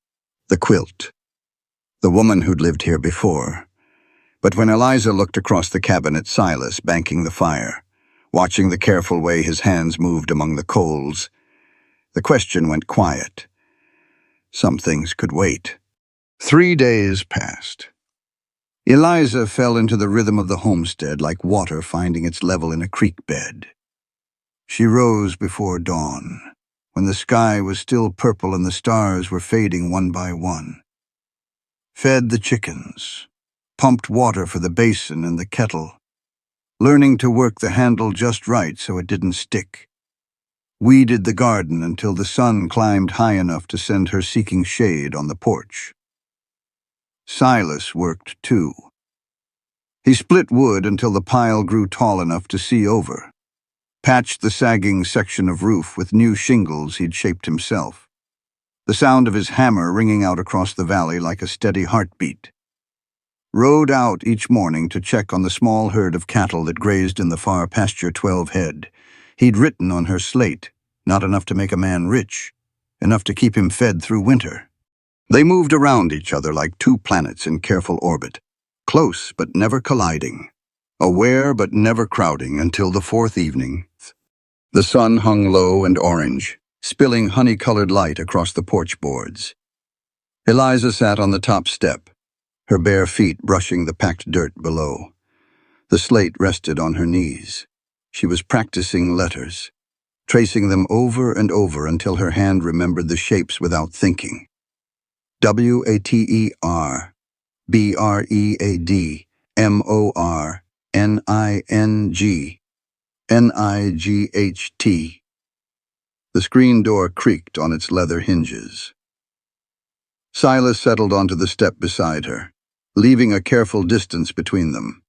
the quilt, the woman who'd lived here before. But when Eliza looked across the cabin at Silas banking the fire, watching the careful way his hands moved among the coals, the question went quiet. Some things could wait. 3 days passed. Eliza fell into the rhythm of the homestead like water finding its level in a creek bed. She rose before dawn, when the sky was still purple and the stars were fading one by one. Fed the chickens, pumped water for the basin and the kettle, learning to work the handle just right so it didn't stick. Weeded the garden until the sun climbed high enough to send her seeking shade on the porch. Silas worked too. He split wood until the pile grew tall enough to see over, patched the sagging section of roof with new shingles he'd shaped himself, the sound of his hammer ringing out across the valley like a steady heartbeat. Rode out each morning to check on the small herd of cattle that grazed in the far pasture 12 head. He'd written on her slate, not enough to make a man rich, enough to keep him fed through winter. They moved around each other like two planets in careful orbit, close but never colliding, aware but never crowding until the 4th evening. The sun hung low and orange, spilling honey-colored light across the porch boards. Eliza sat on the top step, her bare feet brushing the packed dirt below. The slate rested on her knees. She was practicing letters, tracing them over and over until her hand remembered the shapes without thinking. WATER, BREAD, MOR, NING, NIGHT. The screen door creaked on its leather hinges. Silas settled onto the step beside her, leaving a careful distance between them.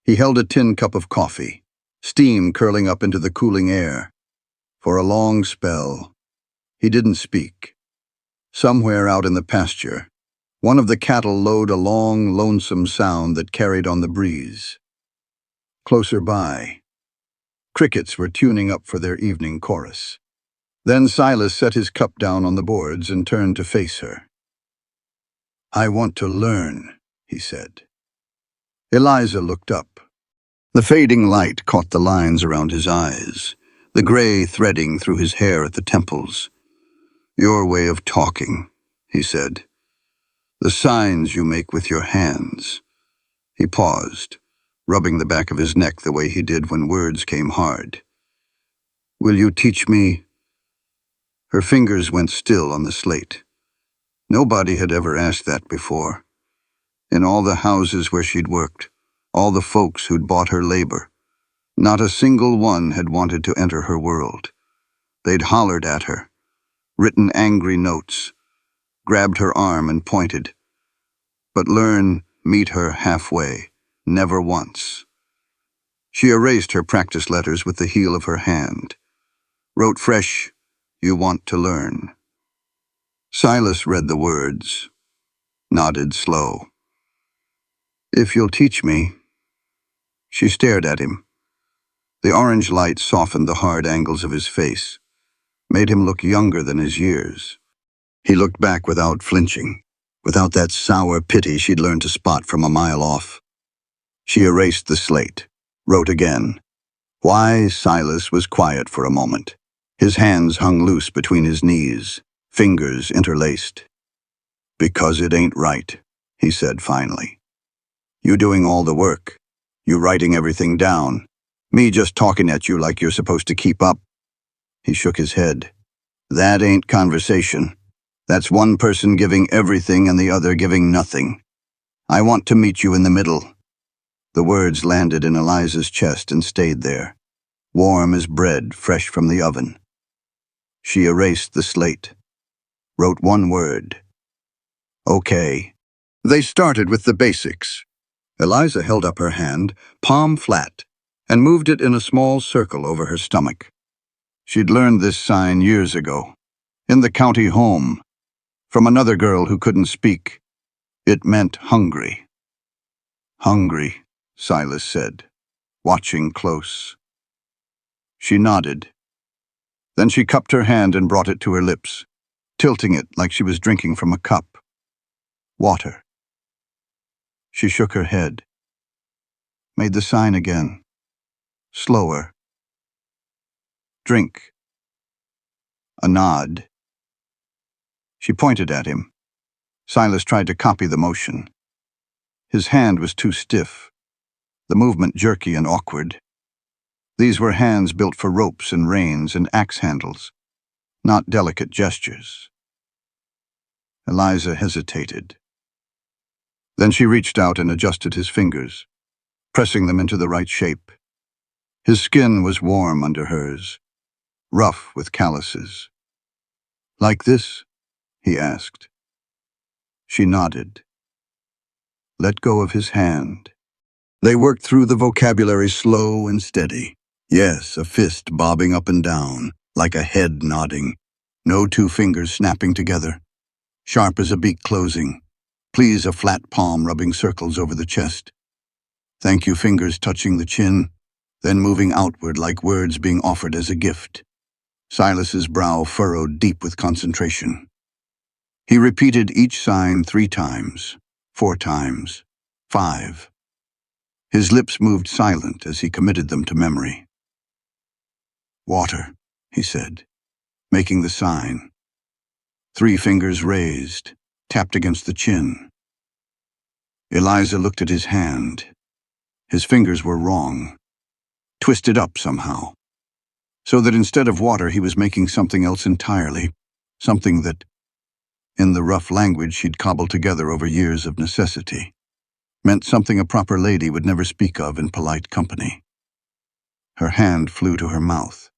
He held a tin cup of coffee, steam curling up into the cooling air. For a long spell, he didn't speak. Somewhere out in the pasture, one of the cattle lowed a long, lonesome sound that carried on the breeze. Closer by, crickets were tuning up for their evening chorus. Then Silas set his cup down on the boards and turned to face her. "I want to learn," he said. Eliza looked up. The fading light caught the lines around his eyes, the gray threading through his hair at the temples. "Your way of talking," he said. "The signs you make with your hands." He paused, rubbing the back of his neck the way he did when words came hard. "Will you teach me?" Her fingers went still on the slate. Nobody had ever asked that before. In all the houses where she'd worked, all the folks who'd bought her labor, not a single one had wanted to enter her world. They'd hollered at her, written angry notes, grabbed her arm and pointed. But learn, meet her halfway, never once. She erased her practice letters with the heel of her hand, wrote fresh, "You want to learn." Silas read the words, nodded slow. "If you'll teach me." She stared at him. The orange light softened the hard angles of his face, made him look younger than his years. He looked back without flinching, without that sour pity she'd learned to spot from a mile off. She erased the slate, wrote again. Why Silas was quiet for a moment. His hands hung loose between his knees, fingers interlaced. Because it ain't right, he said finally. You doing all the work. You writing everything down. Me just talking at you like you're supposed to keep up. He shook his head. That ain't conversation. That's one person giving everything and the other giving nothing. I want to meet you in the middle. The words landed in Eliza's chest and stayed there, warm as bread fresh from the oven. She erased the slate, wrote one word. Okay. They started with the basics. Eliza held up her hand, palm flat, and moved it in a small circle over her stomach. She'd learned this sign years ago, in the county home, from another girl who couldn't speak. It meant hungry. Hungry, Silas said, watching close. She nodded. Then she cupped her hand and brought it to her lips, tilting it like she was drinking from a cup. Water. She shook her head, made the sign again. Slower. Drink. A nod. She pointed at him. Silas tried to copy the motion. His hand was too stiff, the movement jerky and awkward. These were hands built for ropes and reins and axe handles, not delicate gestures. Eliza hesitated. Then she reached out and adjusted his fingers, pressing them into the right shape. His skin was warm under hers, rough with calluses. Like this? He asked. She nodded. Let go of his hand. They worked through the vocabulary slow and steady. Yes, a fist bobbing up and down, like a head nodding. No two fingers snapping together. Sharp as a beak closing. Please, a flat palm rubbing circles over the chest. Thank you, fingers touching the chin, then moving outward like words being offered as a gift. Silas's brow furrowed deep with concentration. He repeated each sign 3 times, 4 times, 5. His lips moved silent as he committed them to memory. Water, he said, making the sign. 3 fingers raised, tapped against the chin. Eliza looked at his hand. His fingers were wrong, twisted up somehow, so that instead of water he was making something else entirely, something that, in the rough language she'd cobbled together over years of necessity, meant something a proper lady would never speak of in polite company. Her hand flew to her mouth.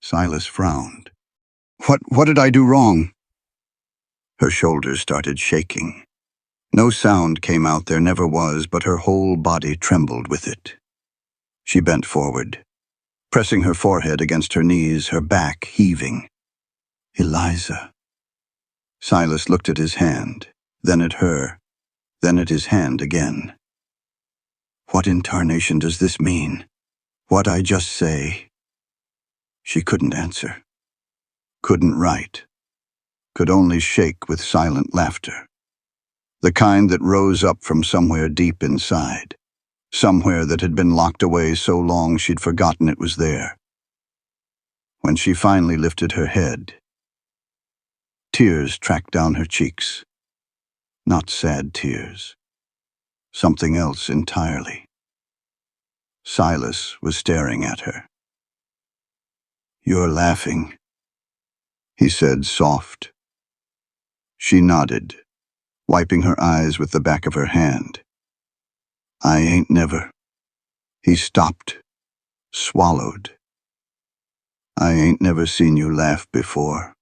Silas frowned. What did I do wrong? Her shoulders started shaking. No sound came out, there never was, but her whole body trembled with it. She bent forward, pressing her forehead against her knees, her back heaving. Eliza. Silas looked at his hand, then at her, then at his hand again. What in tarnation does this mean? What'd I just say? She couldn't answer. Couldn't write. Could only shake with silent laughter. The kind that rose up from somewhere deep inside. Somewhere that had been locked away so long she'd forgotten it was there. When she finally lifted her head, tears tracked down her cheeks. Not sad tears. Something else entirely. Silas was staring at her. You're laughing, he said, soft. She nodded, wiping her eyes with the back of her hand. I ain't never. He stopped, swallowed. I ain't never seen you laugh before.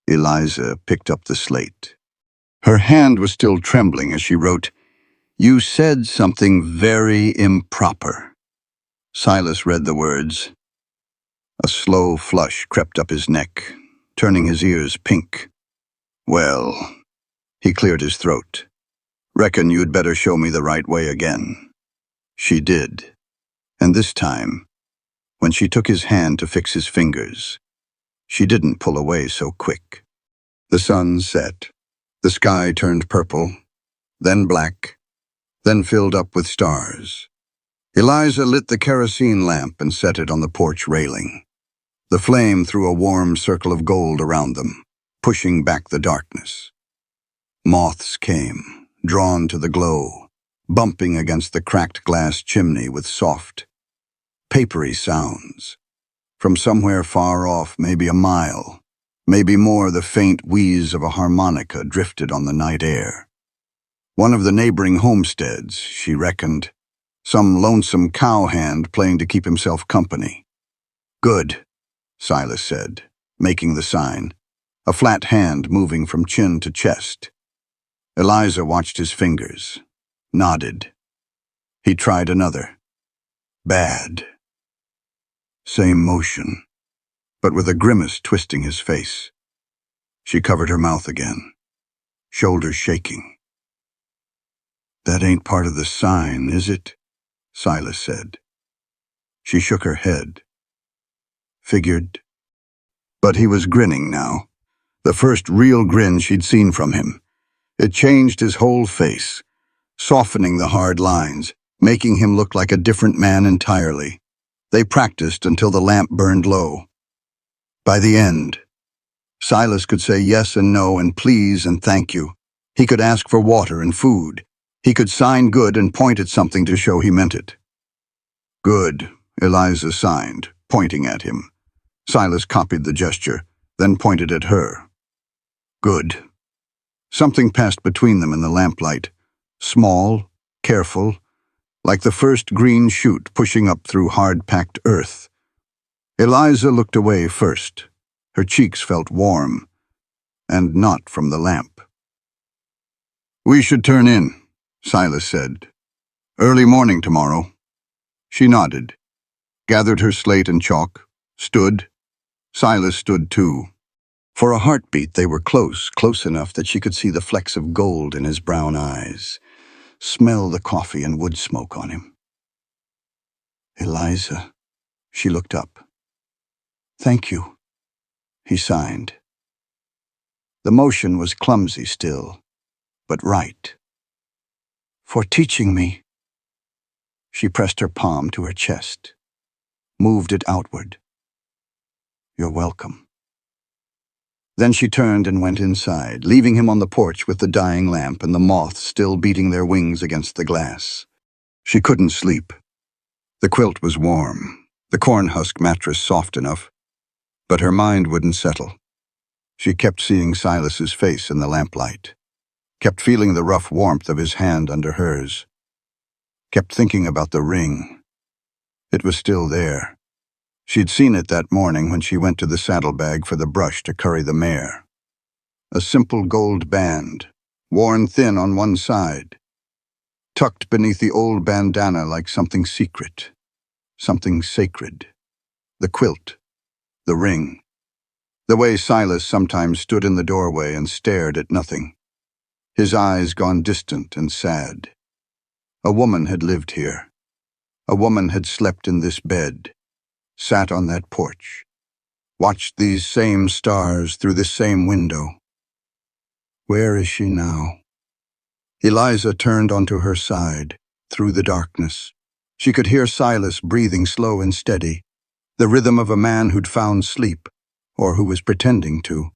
Eliza picked up the slate. Her hand was still trembling as she wrote, You said something very improper. Silas read the words. A slow flush crept up his neck, turning his ears pink. Well, he cleared his throat. Reckon you'd better show me the right way again. She did. And this time, when she took his hand to fix his fingers, she didn't pull away so quick. The sun set. The sky turned purple, then black, then filled up with stars. Eliza lit the kerosene lamp and set it on the porch railing. The flame threw a warm circle of gold around them, pushing back the darkness. Moths came, drawn to the glow, bumping against the cracked glass chimney with soft, papery sounds. From somewhere far off, maybe a mile, maybe more, the faint wheeze of a harmonica drifted on the night air. One of the neighboring homesteads, she reckoned, some lonesome cowhand playing to keep himself company. "Good," Silas said, making the sign, a flat hand moving from chin to chest. Eliza watched his fingers, nodded. He tried another. Bad. Same motion, but with a grimace twisting his face. She covered her mouth again, shoulders shaking. "That ain't part of the sign, is it?" Silas said. She shook her head. Figured. But he was grinning now, the first real grin she'd seen from him. It changed his whole face, softening the hard lines, making him look like a different man entirely. They practiced until the lamp burned low. By the end, Silas could say yes and no and please and thank you. He could ask for water and food. He could sign good and point at something to show he meant it. "Good," Eliza signed, pointing at him. Silas copied the gesture, then pointed at her. "Good." Something passed between them in the lamplight, small, careful, like the first green shoot pushing up through hard-packed earth. Eliza looked away first. Her cheeks felt warm, and not from the lamp. "We should turn in," Silas said. "Early morning tomorrow." She nodded, gathered her slate and chalk, stood. Silas stood too. For a heartbeat they were close enough that she could see the flecks of gold in his brown eyes, smell the coffee and wood smoke on him. "Eliza," she looked up. "Thank you," he signed. The motion was clumsy still, but right. "For teaching me." She pressed her palm to her chest, moved it outward. "You're welcome." Then she turned and went inside, leaving him on the porch with the dying lamp and the moths still beating their wings against the glass. She couldn't sleep. The quilt was warm, the cornhusk mattress soft enough, but her mind wouldn't settle. She kept seeing Silas's face in the lamplight, kept feeling the rough warmth of his hand under hers, kept thinking about the ring. It was still there. She'd seen it that morning when she went to the saddlebag for the brush to curry the mare. A simple gold band, worn thin on one side, tucked beneath the old bandana like something secret, something sacred. The quilt, the ring, the way Silas sometimes stood in the doorway and stared at nothing, his eyes gone distant and sad. A woman had lived here. A woman had slept in this bed, sat on that porch, watched these same stars through this same window. Where is she now? Eliza turned onto her side, through the darkness. She could hear Silas breathing slow and steady, the rhythm of a man who'd found sleep, or who was pretending to.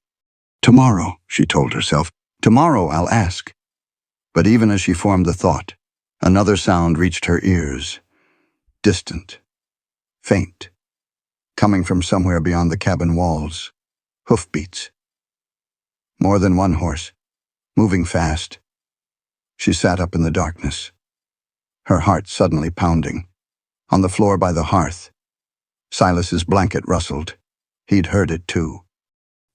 "Tomorrow," she told herself. "Tomorrow I'll ask." But even as she formed the thought, another sound reached her ears. Distant, faint, coming from somewhere beyond the cabin walls. Hoofbeats. More than one horse, moving fast. She sat up in the darkness, her heart suddenly pounding. On the floor by the hearth, Silas's blanket rustled. He'd heard it too.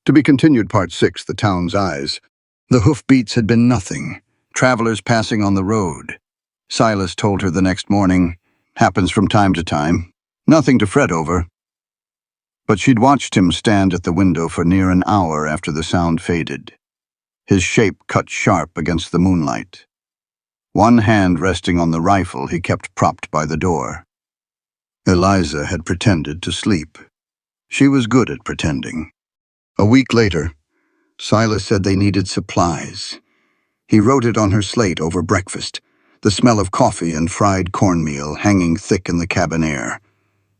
To be continued, Part 6, The Town's Eyes. The hoofbeats had been nothing, travelers passing on the road. Silas told her the next morning, happens from time to time, nothing to fret over. But she'd watched him stand at the window for near an hour after the sound faded, his shape cut sharp against the moonlight. One hand resting on the rifle he kept propped by the door. Eliza had pretended to sleep. She was good at pretending. A week later, Silas said they needed supplies. He wrote it on her slate over breakfast, the smell of coffee and fried cornmeal hanging thick in the cabin air.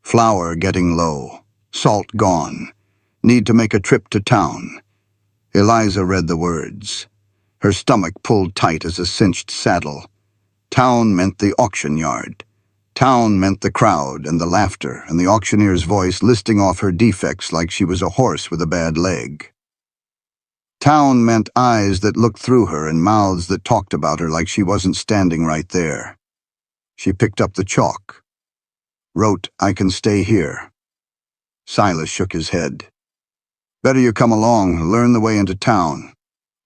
Flour getting low, salt gone, need to make a trip to town. Eliza read the words. Her stomach pulled tight as a cinched saddle. Town meant the auction yard. Town meant the crowd and the laughter and the auctioneer's voice listing off her defects like she was a horse with a bad leg. Town meant eyes that looked through her and mouths that talked about her like she wasn't standing right there. She picked up the chalk. Wrote, "I can stay here." Silas shook his head. "Better you come along, learn the way into town.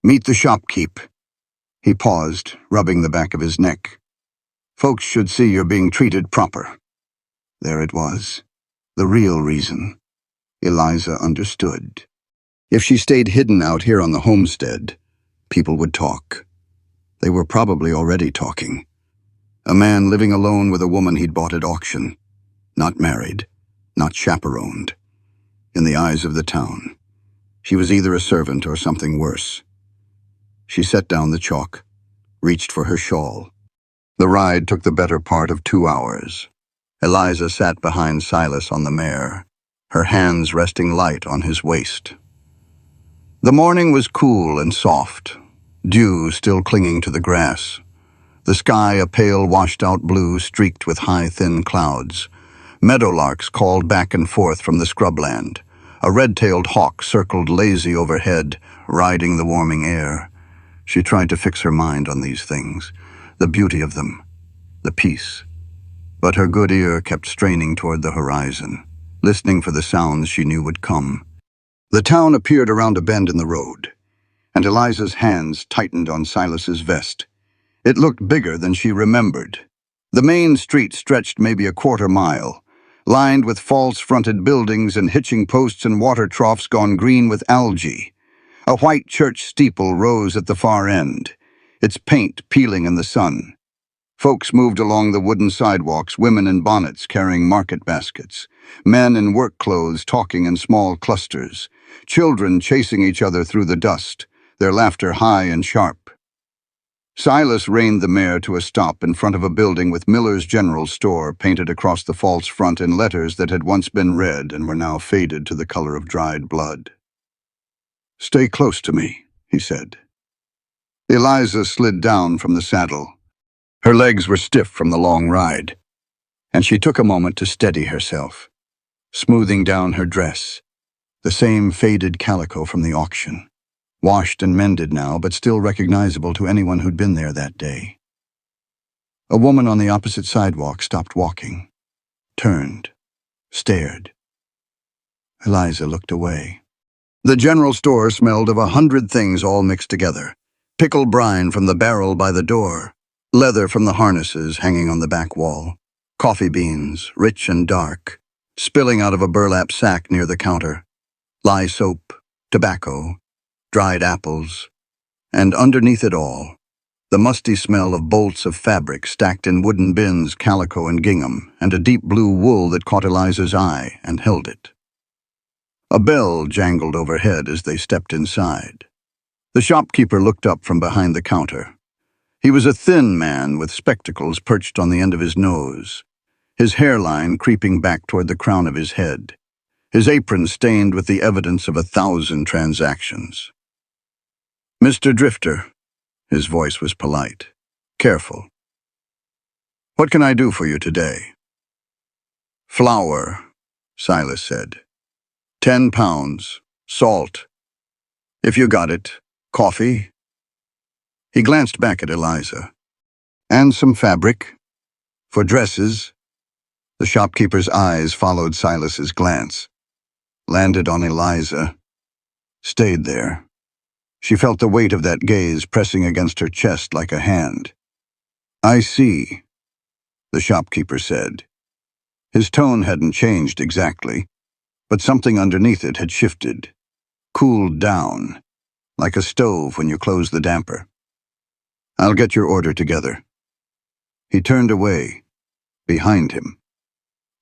Meet the shopkeep." He paused, rubbing the back of his neck. "Folks should see you're being treated proper." There it was. The real reason. Eliza understood. If she stayed hidden out here on the homestead, people would talk. They were probably already talking. A man living alone with a woman he'd bought at auction. Not married, not chaperoned. In the eyes of the town, she was either a servant or something worse. She set down the chalk, reached for her shawl. The ride took the better part of 2 hours. Eliza sat behind Silas on the mare, her hands resting light on his waist. The morning was cool and soft, dew still clinging to the grass. The sky a pale washed-out blue streaked with high, thin clouds. Meadowlarks called back and forth from the scrubland. A red-tailed hawk circled lazy overhead, riding the warming air. She tried to fix her mind on these things, the beauty of them, the peace. But her good ear kept straining toward the horizon, listening for the sounds she knew would come. The town appeared around a bend in the road, and Eliza's hands tightened on Silas's vest. It looked bigger than she remembered. The main street stretched maybe a quarter mile, lined with false-fronted buildings and hitching posts and water troughs gone green with algae. A white church steeple rose at the far end, its paint peeling in the sun. Folks moved along the wooden sidewalks, women in bonnets carrying market baskets, men in work clothes talking in small clusters, children chasing each other through the dust, their laughter high and sharp. Silas reined the mare to a stop in front of a building with Miller's General Store painted across the false front in letters that had once been red and were now faded to the color of dried blood. "Stay close to me," he said. Eliza slid down from the saddle. Her legs were stiff from the long ride, and she took a moment to steady herself, smoothing down her dress, the same faded calico from the auction, washed and mended now, but still recognizable to anyone who'd been there that day. A woman on the opposite sidewalk stopped walking, turned, stared. Eliza looked away. The general store smelled of 100 things all mixed together. Pickled brine from the barrel by the door, leather from the harnesses hanging on the back wall, coffee beans, rich and dark, spilling out of a burlap sack near the counter, lye soap, tobacco, dried apples, and underneath it all, the musty smell of bolts of fabric stacked in wooden bins, calico and gingham, and a deep blue wool that caught Eliza's eye and held it. A bell jangled overhead as they stepped inside. The shopkeeper looked up from behind the counter. He was a thin man with spectacles perched on the end of his nose, his hairline creeping back toward the crown of his head, his apron stained with the evidence of 1,000 transactions. "Mr. Drifter," his voice was polite, careful. "What can I do for you today?" "Flour," Silas said. 10 pounds, salt. If you got it, coffee." He glanced back at Eliza. "And some fabric? For dresses?" The shopkeeper's eyes followed Silas's glance, landed on Eliza, stayed there. She felt the weight of that gaze pressing against her chest like a hand. "I see," the shopkeeper said. His tone hadn't changed exactly, but something underneath it had shifted, cooled down, like a stove when you close the damper. "I'll get your order together." He turned away. Behind him,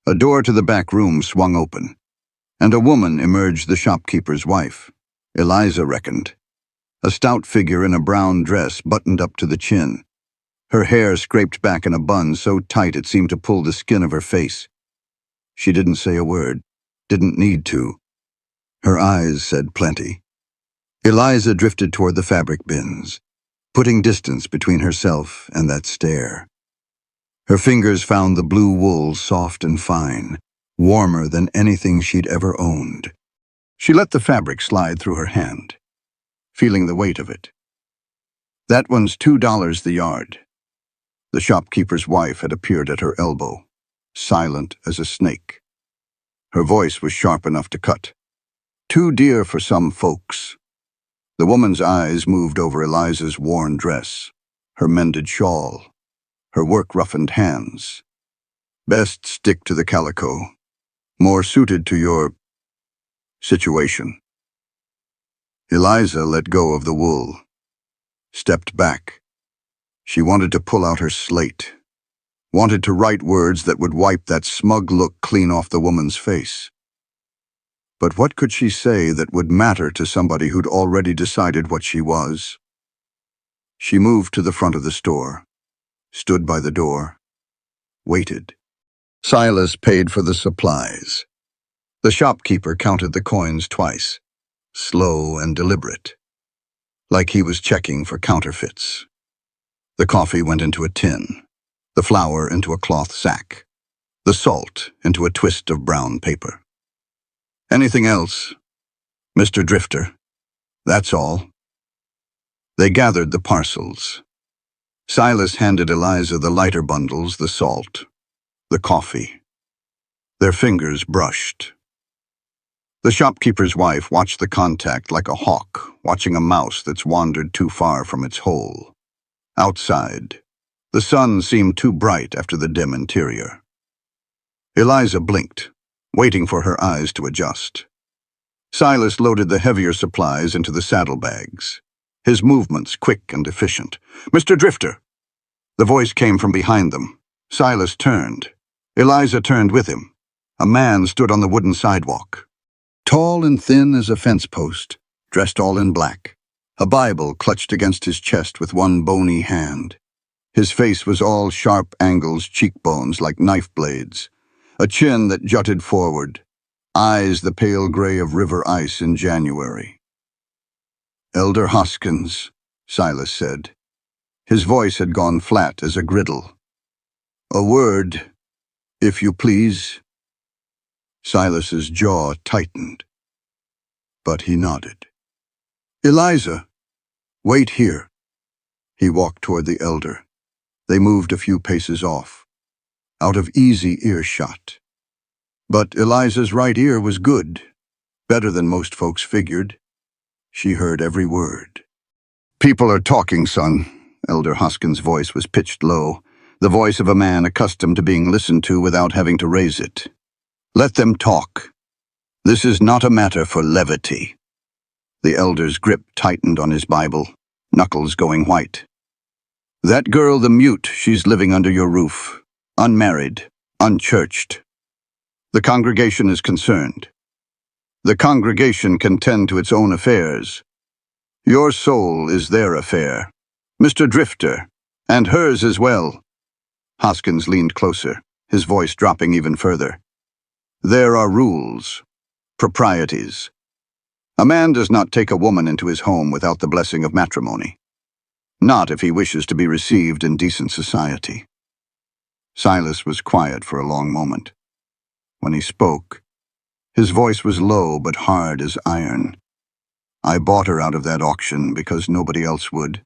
a door to the back room swung open, and a woman emerged, the shopkeeper's wife, Eliza reckoned. A stout figure in a brown dress buttoned up to the chin. Her hair scraped back in a bun so tight it seemed to pull the skin of her face. She didn't say a word, didn't need to. Her eyes said plenty. Eliza drifted toward the fabric bins. putting distance between herself and that stare. Her fingers found the blue wool soft and fine, warmer than anything she'd ever owned. She let the fabric slide through her hand, feeling the weight of it. "That one's $2 the yard." The shopkeeper's wife had appeared at her elbow, silent as a snake. Her voice was sharp enough to cut. "Too dear for some folks." The woman's eyes moved over Eliza's worn dress, her mended shawl, her work-roughened hands. "Best stick to the calico. More suited to your situation." Eliza let go of the wool, stepped back. She wanted to pull out her slate, wanted to write words that would wipe that smug look clean off the woman's face. But what could she say that would matter to somebody who'd already decided what she was? She moved to the front of the store, stood by the door, waited. Silas paid for the supplies. The shopkeeper counted the coins twice, slow and deliberate, like he was checking for counterfeits. The coffee went into a tin, the flour into a cloth sack, the salt into a twist of brown paper. "Anything else, Mr. Drifter?" "That's all." They gathered the parcels. Silas handed Eliza the lighter bundles, the salt, the coffee. Their fingers brushed. The shopkeeper's wife watched the contact like a hawk watching a mouse that's wandered too far from its hole. Outside, the sun seemed too bright after the dim interior. Eliza blinked, waiting for her eyes to adjust. Silas loaded the heavier supplies into the saddlebags, his movements quick and efficient. "Mr. Drifter!" The voice came from behind them. Silas turned. Eliza turned with him. A man stood on the wooden sidewalk, tall and thin as a fence post, dressed all in black, a Bible clutched against his chest with one bony hand. His face was all sharp angles, cheekbones like knife blades, a chin that jutted forward, eyes the pale gray of river ice in January. "Elder Hoskins," Silas said. His voice had gone flat as a griddle. "A word, if you please." Silas's jaw tightened, but he nodded. "Eliza, wait here." He walked toward the elder. They moved a few paces off, out of easy earshot. But Eliza's right ear was good, better than most folks figured. She heard every word. "People are talking, son." Elder Hoskins' voice was pitched low, the voice of a man accustomed to being listened to without having to raise it. "Let them talk. This is not a matter for levity." The elder's grip tightened on his Bible, knuckles going white. "That girl, the mute, she's living under your roof, unmarried, unchurched. The congregation is concerned. The congregation can tend to its own affairs. Your soul is their affair, Mr. Drifter, and hers as well." Hoskins leaned closer, his voice dropping even further. "There are rules, proprieties. A man does not take a woman into his home without the blessing of matrimony. Not if he wishes to be received in decent society." Silas was quiet for a long moment. When he spoke, his voice was low but hard as iron. "I bought her out of that auction because nobody else would.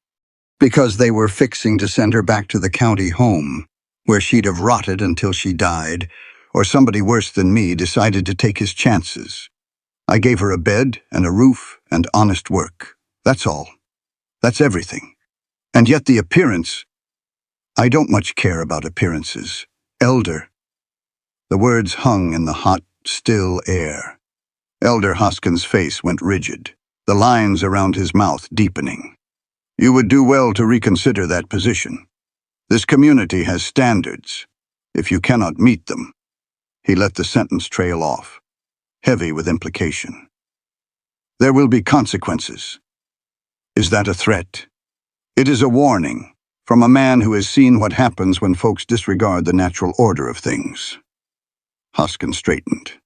Because they were fixing to send her back to the county home, where she'd have rotted until she died, or somebody worse than me decided to take his chances. I gave her a bed and a roof and honest work. That's all. That's everything. And yet the appearance, I don't much care about appearances. Elder." The words hung in the hot, still air. Elder Hoskins' face went rigid, the lines around his mouth deepening. "You would do well to reconsider that position. This community has standards. If you cannot meet them." He let the sentence trail off, heavy with implication. "There will be consequences." Is that a threat? It is a warning from a man who has seen what happens when folks disregard the natural order of things. Hoskins straightened,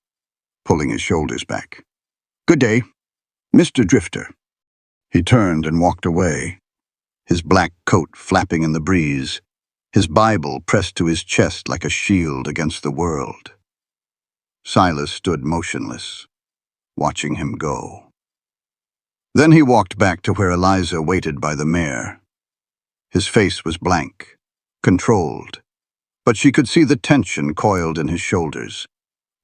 pulling his shoulders back. "Good day, Mr. Drifter." He turned and walked away, his black coat flapping in the breeze, his Bible pressed to his chest like a shield against the world. Silas stood motionless, watching him go. Then he walked back to where Eliza waited by the mare. His face was blank, controlled, but she could see the tension coiled in his shoulders,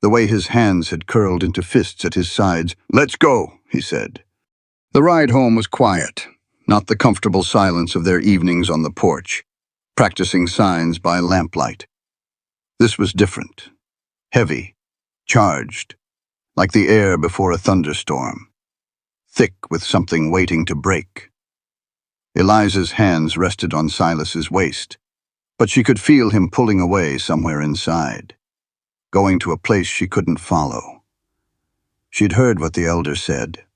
the way his hands had curled into fists at his sides. "Let's go," he said. The ride home was quiet, not the comfortable silence of their evenings on the porch, practicing signs by lamplight. This was different, heavy, charged, like the air before a thunderstorm, thick with something waiting to break. Eliza's hands rested on Silas's waist, but she could feel him pulling away somewhere inside, going to a place she couldn't follow. She'd heard what the elder said,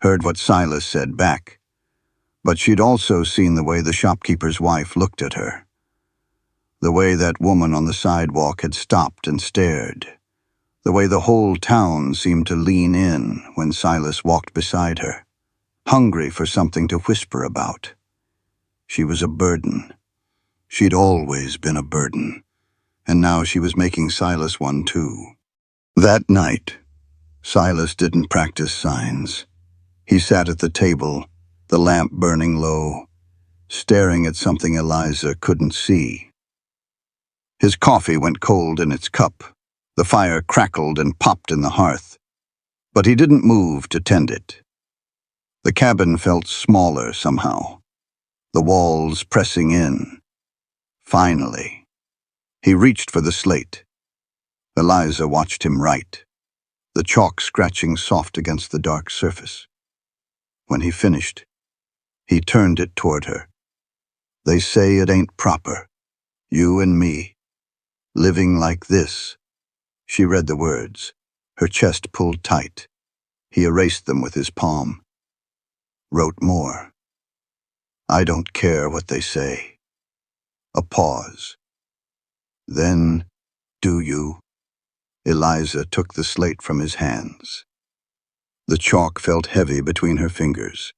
heard what Silas said back, but she'd also seen the way the shopkeeper's wife looked at her, the way that woman on the sidewalk had stopped and stared, the way the whole town seemed to lean in when Silas walked beside her, hungry for something to whisper about. She was a burden. She'd always been a burden, and now she was making Silas one too. That night, Silas didn't practice signs. He sat at the table, the lamp burning low, staring at something Eliza couldn't see. His coffee went cold in its cup. The fire crackled and popped in the hearth, but he didn't move to tend it. The cabin felt smaller somehow, the walls pressing in. Finally, he reached for the slate. Eliza watched him write, the chalk scratching soft against the dark surface. When he finished, he turned it toward her. "They say it ain't proper, you and me, living like this." She read the words, her chest pulled tight. He erased them with his palm. Wrote more. "I don't care what they say." A pause. "Then, do you?" Eliza took the slate from his hands. The chalk felt heavy between her fingers.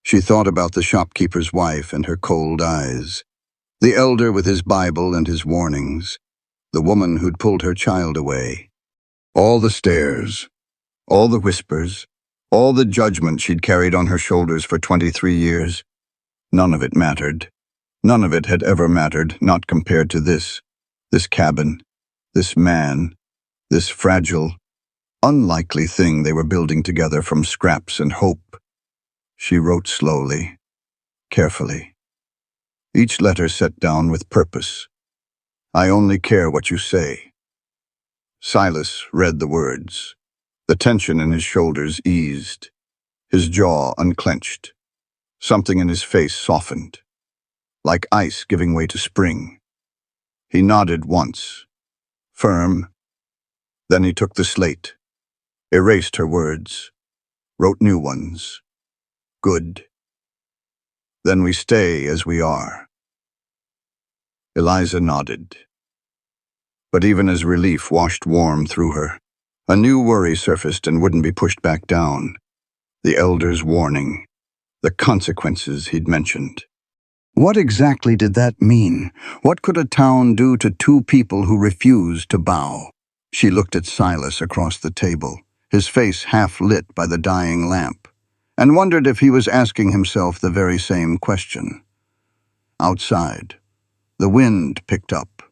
She thought about the shopkeeper's wife and her cold eyes, the elder with his Bible and his warnings, the woman who'd pulled her child away. All the stares, all the whispers, all the judgment she'd carried on her shoulders for 23 years. None of it mattered. None of it had ever mattered, not compared to this cabin, this man, this fragile, unlikely thing they were building together from scraps and hope. She wrote slowly, carefully. Each letter set down with purpose. "I only care what you say." Silas read the words. The tension in his shoulders eased. His jaw unclenched. Something in his face softened, like ice giving way to spring. He nodded once, firm. Then he took the slate, erased her words, wrote new ones. "Good. Then we stay as we are." Eliza nodded. But even as relief washed warm through her, a new worry surfaced and wouldn't be pushed back down. The elder's warning, the consequences he'd mentioned. What exactly did that mean? What could a town do to two people who refused to bow? She looked at Silas across the table, his face half lit by the dying lamp, and wondered if he was asking himself the very same question. Outside, the wind picked up.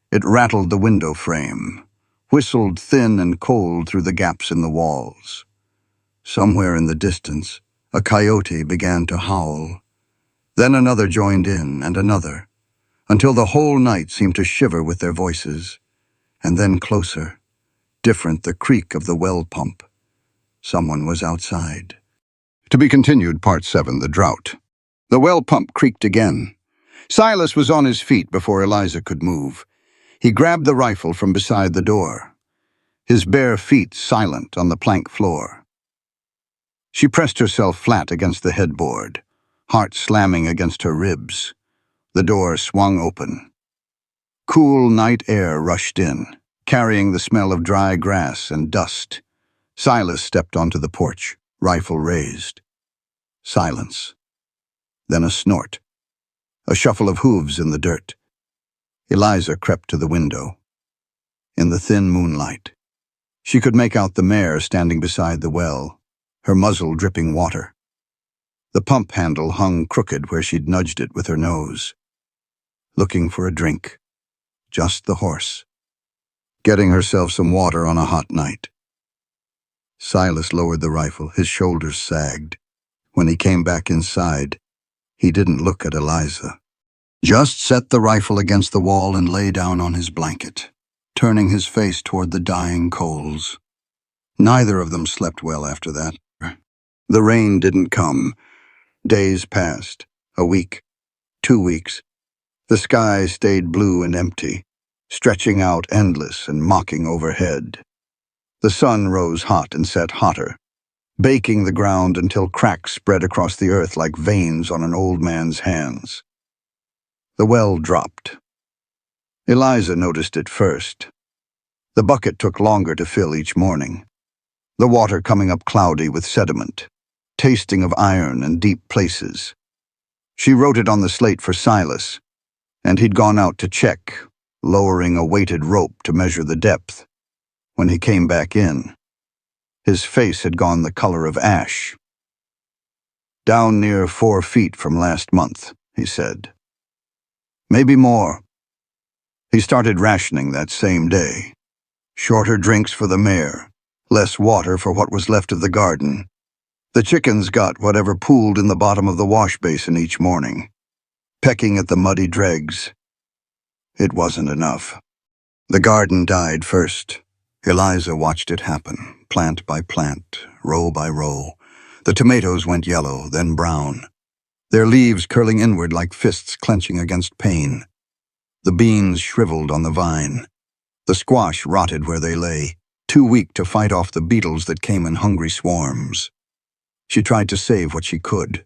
It rattled the window frame, whistled thin and cold through the gaps in the walls. Somewhere in the distance, a coyote began to howl. Then another joined in, and another, until the whole night seemed to shiver with their voices. And then closer, different, the creak of the well pump. Someone was outside. To be continued, Part 7, The Drought. The well pump creaked again. Silas was on his feet before Eliza could move. He grabbed the rifle from beside the door, his bare feet silent on the plank floor. She pressed herself flat against the headboard, heart slamming against her ribs. The door swung open. Cool night air rushed in, carrying the smell of dry grass and dust. Silas stepped onto the porch, rifle raised. Silence. Then a snort, a shuffle of hooves in the dirt. Eliza crept to the window. In the thin moonlight, she could make out the mare standing beside the well, her muzzle dripping water. The pump handle hung crooked where she'd nudged it with her nose. Looking for a drink. Just the horse. Getting herself some water on a hot night. Silas lowered the rifle, his shoulders sagged. When he came back inside, he didn't look at Eliza. Just set the rifle against the wall and lay down on his blanket, turning his face toward the dying coals. Neither of them slept well after that. The rain didn't come. Days passed. A week. 2 weeks. The sky stayed blue and empty, stretching out endless and mocking overhead. The sun rose hot and set hotter, baking the ground until cracks spread across the earth like veins on an old man's hands. The well dropped. Eliza noticed it first. The bucket took longer to fill each morning, the water coming up cloudy with sediment, tasting of iron in deep places. She wrote it on the slate for Silas, and he'd gone out to check, lowering a weighted rope to measure the depth. When he came back in, his face had gone the color of ash. "Down near 4 feet from last month," he said. "Maybe more." He started rationing that same day. Shorter drinks for the mare, less water for what was left of the garden. The chickens got whatever pooled in the bottom of the wash basin each morning, pecking at the muddy dregs. It wasn't enough. The garden died first. Eliza watched it happen, plant by plant, row by row. The tomatoes went yellow, then brown, their leaves curling inward like fists clenching against pain. The beans shriveled on the vine. The squash rotted where they lay, too weak to fight off the beetles that came in hungry swarms. She tried to save what she could,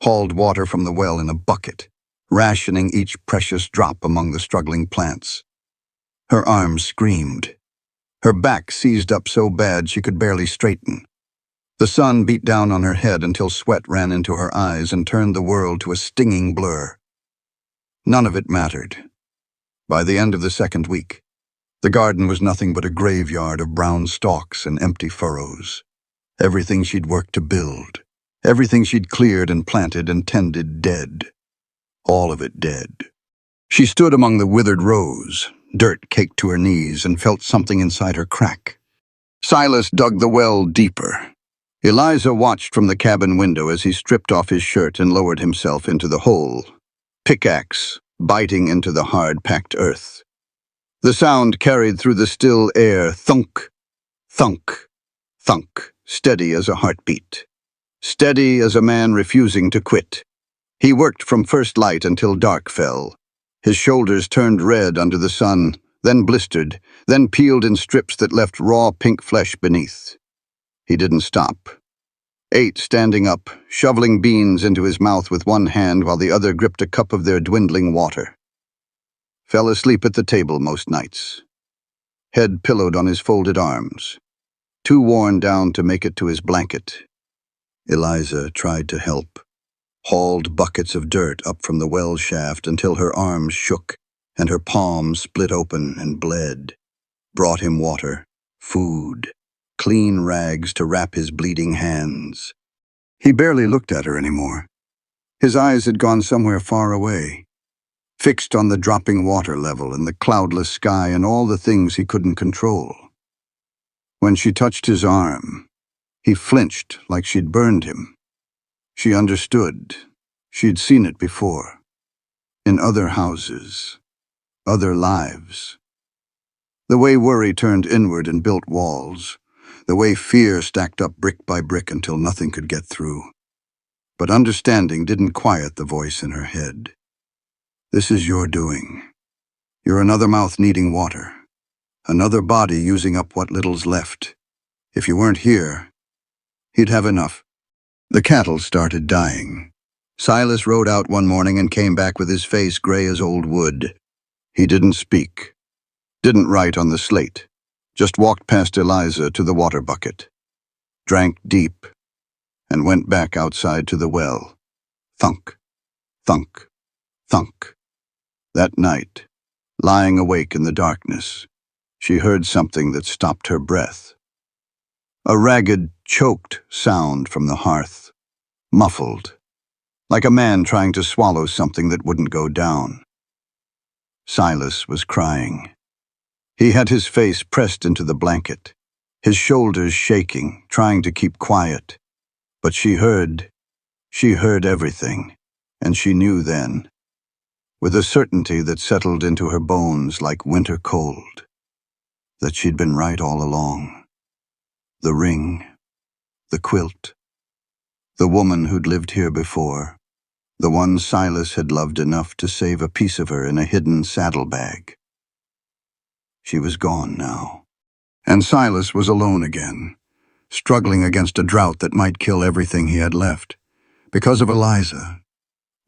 hauled water from the well in a bucket, rationing each precious drop among the struggling plants. Her arms screamed. Her back seized up so bad she could barely straighten. The sun beat down on her head until sweat ran into her eyes and turned the world to a stinging blur. None of it mattered. By the end of the second week, the garden was nothing but a graveyard of brown stalks and empty furrows. Everything she'd worked to build, everything she'd cleared and planted and tended dead. All of it dead. She stood among the withered rows, dirt caked to her knees, and felt something inside her crack. Silas dug the well deeper. Eliza watched from the cabin window as he stripped off his shirt and lowered himself into the hole, pickaxe biting into the hard-packed earth. The sound carried through the still air, thunk, thunk, thunk, steady as a heartbeat, steady as a man refusing to quit. He worked from first light until dark fell. His shoulders turned red under the sun, then blistered, then peeled in strips that left raw pink flesh beneath. He didn't stop. Ate standing up, shoveling beans into his mouth with one hand while the other gripped a cup of their dwindling water. Fell asleep at the table most nights, head pillowed on his folded arms, too worn down to make it to his blanket. Eliza tried to help, hauled buckets of dirt up from the well shaft until her arms shook and her palms split open and bled, brought him water, food, clean rags to wrap his bleeding hands. He barely looked at her anymore. His eyes had gone somewhere far away, fixed on the dropping water level and the cloudless sky and all the things he couldn't control. When she touched his arm, he flinched like she'd burned him. She understood. She'd seen it before. In other houses, other lives. The way worry turned inward and built walls. The way fear stacked up brick by brick until nothing could get through. But understanding didn't quiet the voice in her head. This is your doing. You're another mouth needing water. Another body using up what little's left. If you weren't here, he'd have enough. The cattle started dying. Silas rode out one morning and came back with his face gray as old wood. He didn't speak, didn't write on the slate, just walked past Eliza to the water bucket, drank deep, and went back outside to the well. Thunk. Thunk, thunk. That night, lying awake in the darkness, she heard something that stopped her breath. A ragged, choked sound from the hearth, muffled, like a man trying to swallow something that wouldn't go down. Silas was crying. He had his face pressed into the blanket, his shoulders shaking, trying to keep quiet. But she heard everything, and she knew then, with a certainty that settled into her bones like winter cold, that she'd been right all along. The ring, the quilt, the woman who'd lived here before, the one Silas had loved enough to save a piece of her in a hidden saddlebag. She was gone now, and Silas was alone again, struggling against a drought that might kill everything he had left. Because of Eliza.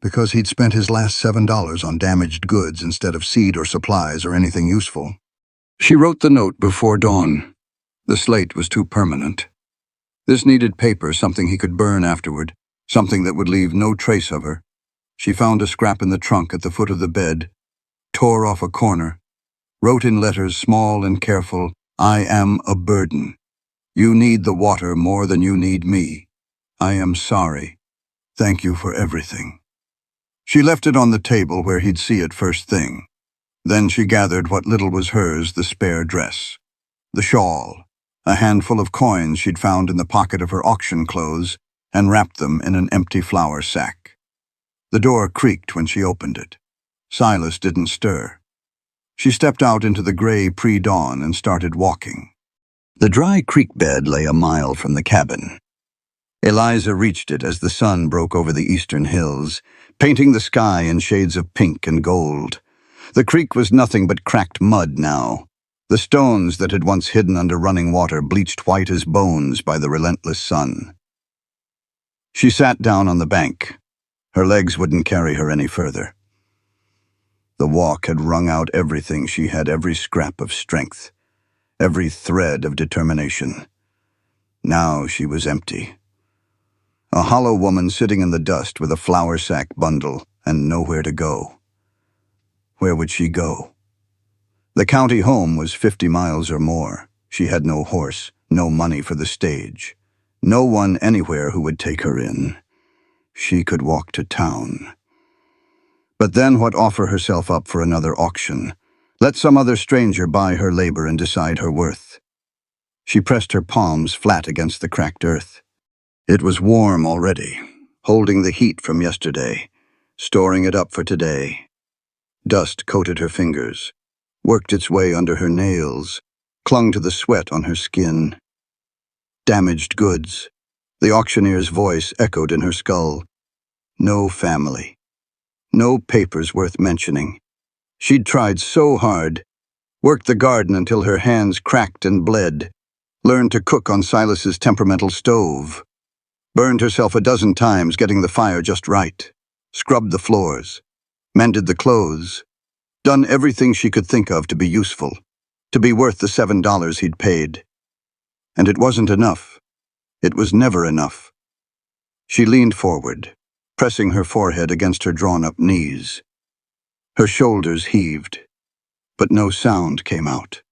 Because he'd spent his last $7 on damaged goods instead of seed or supplies or anything useful. She wrote the note before dawn. The slate was too permanent. This needed paper, something he could burn afterward, something that would leave no trace of her. She found a scrap in the trunk at the foot of the bed, tore off a corner, wrote in letters small and careful, "I am a burden. You need the water more than you need me. I am sorry. Thank you for everything." She left it on the table where he'd see it first thing. Then she gathered what little was hers, the spare dress, the shawl, a handful of coins she'd found in the pocket of her auction clothes, and wrapped them in an empty flour sack. The door creaked when she opened it. Silas didn't stir. She stepped out into the gray pre-dawn and started walking. The dry creek bed lay a mile from the cabin. Eliza reached it as the sun broke over the eastern hills, painting the sky in shades of pink and gold. The creek was nothing but cracked mud now. The stones that had once hidden under running water bleached white as bones by the relentless sun. She sat down on the bank. Her legs wouldn't carry her any further. The walk had wrung out everything she had, every scrap of strength, every thread of determination. Now she was empty. A hollow woman sitting in the dust with a flour sack bundle and nowhere to go. Where would she go? The county home was 50 miles or more. She had no horse, no money for the stage. No one anywhere who would take her in. She could walk to town. But then what offer herself up for another auction? Let some other stranger buy her labor and decide her worth. She pressed her palms flat against the cracked earth. It was warm already, holding the heat from yesterday, storing it up for today. Dust coated her fingers, worked its way under her nails, clung to the sweat on her skin. Damaged goods. The auctioneer's voice echoed in her skull. No family. No papers worth mentioning. She'd tried so hard, worked the garden until her hands cracked and bled, learned to cook on Silas's temperamental stove, burned herself a dozen times getting the fire just right, scrubbed the floors, mended the clothes, done everything she could think of to be useful, to be worth the $7 he'd paid. And it wasn't enough. It was never enough. She leaned forward, pressing her forehead against her drawn-up knees. Her shoulders heaved, but no sound came out.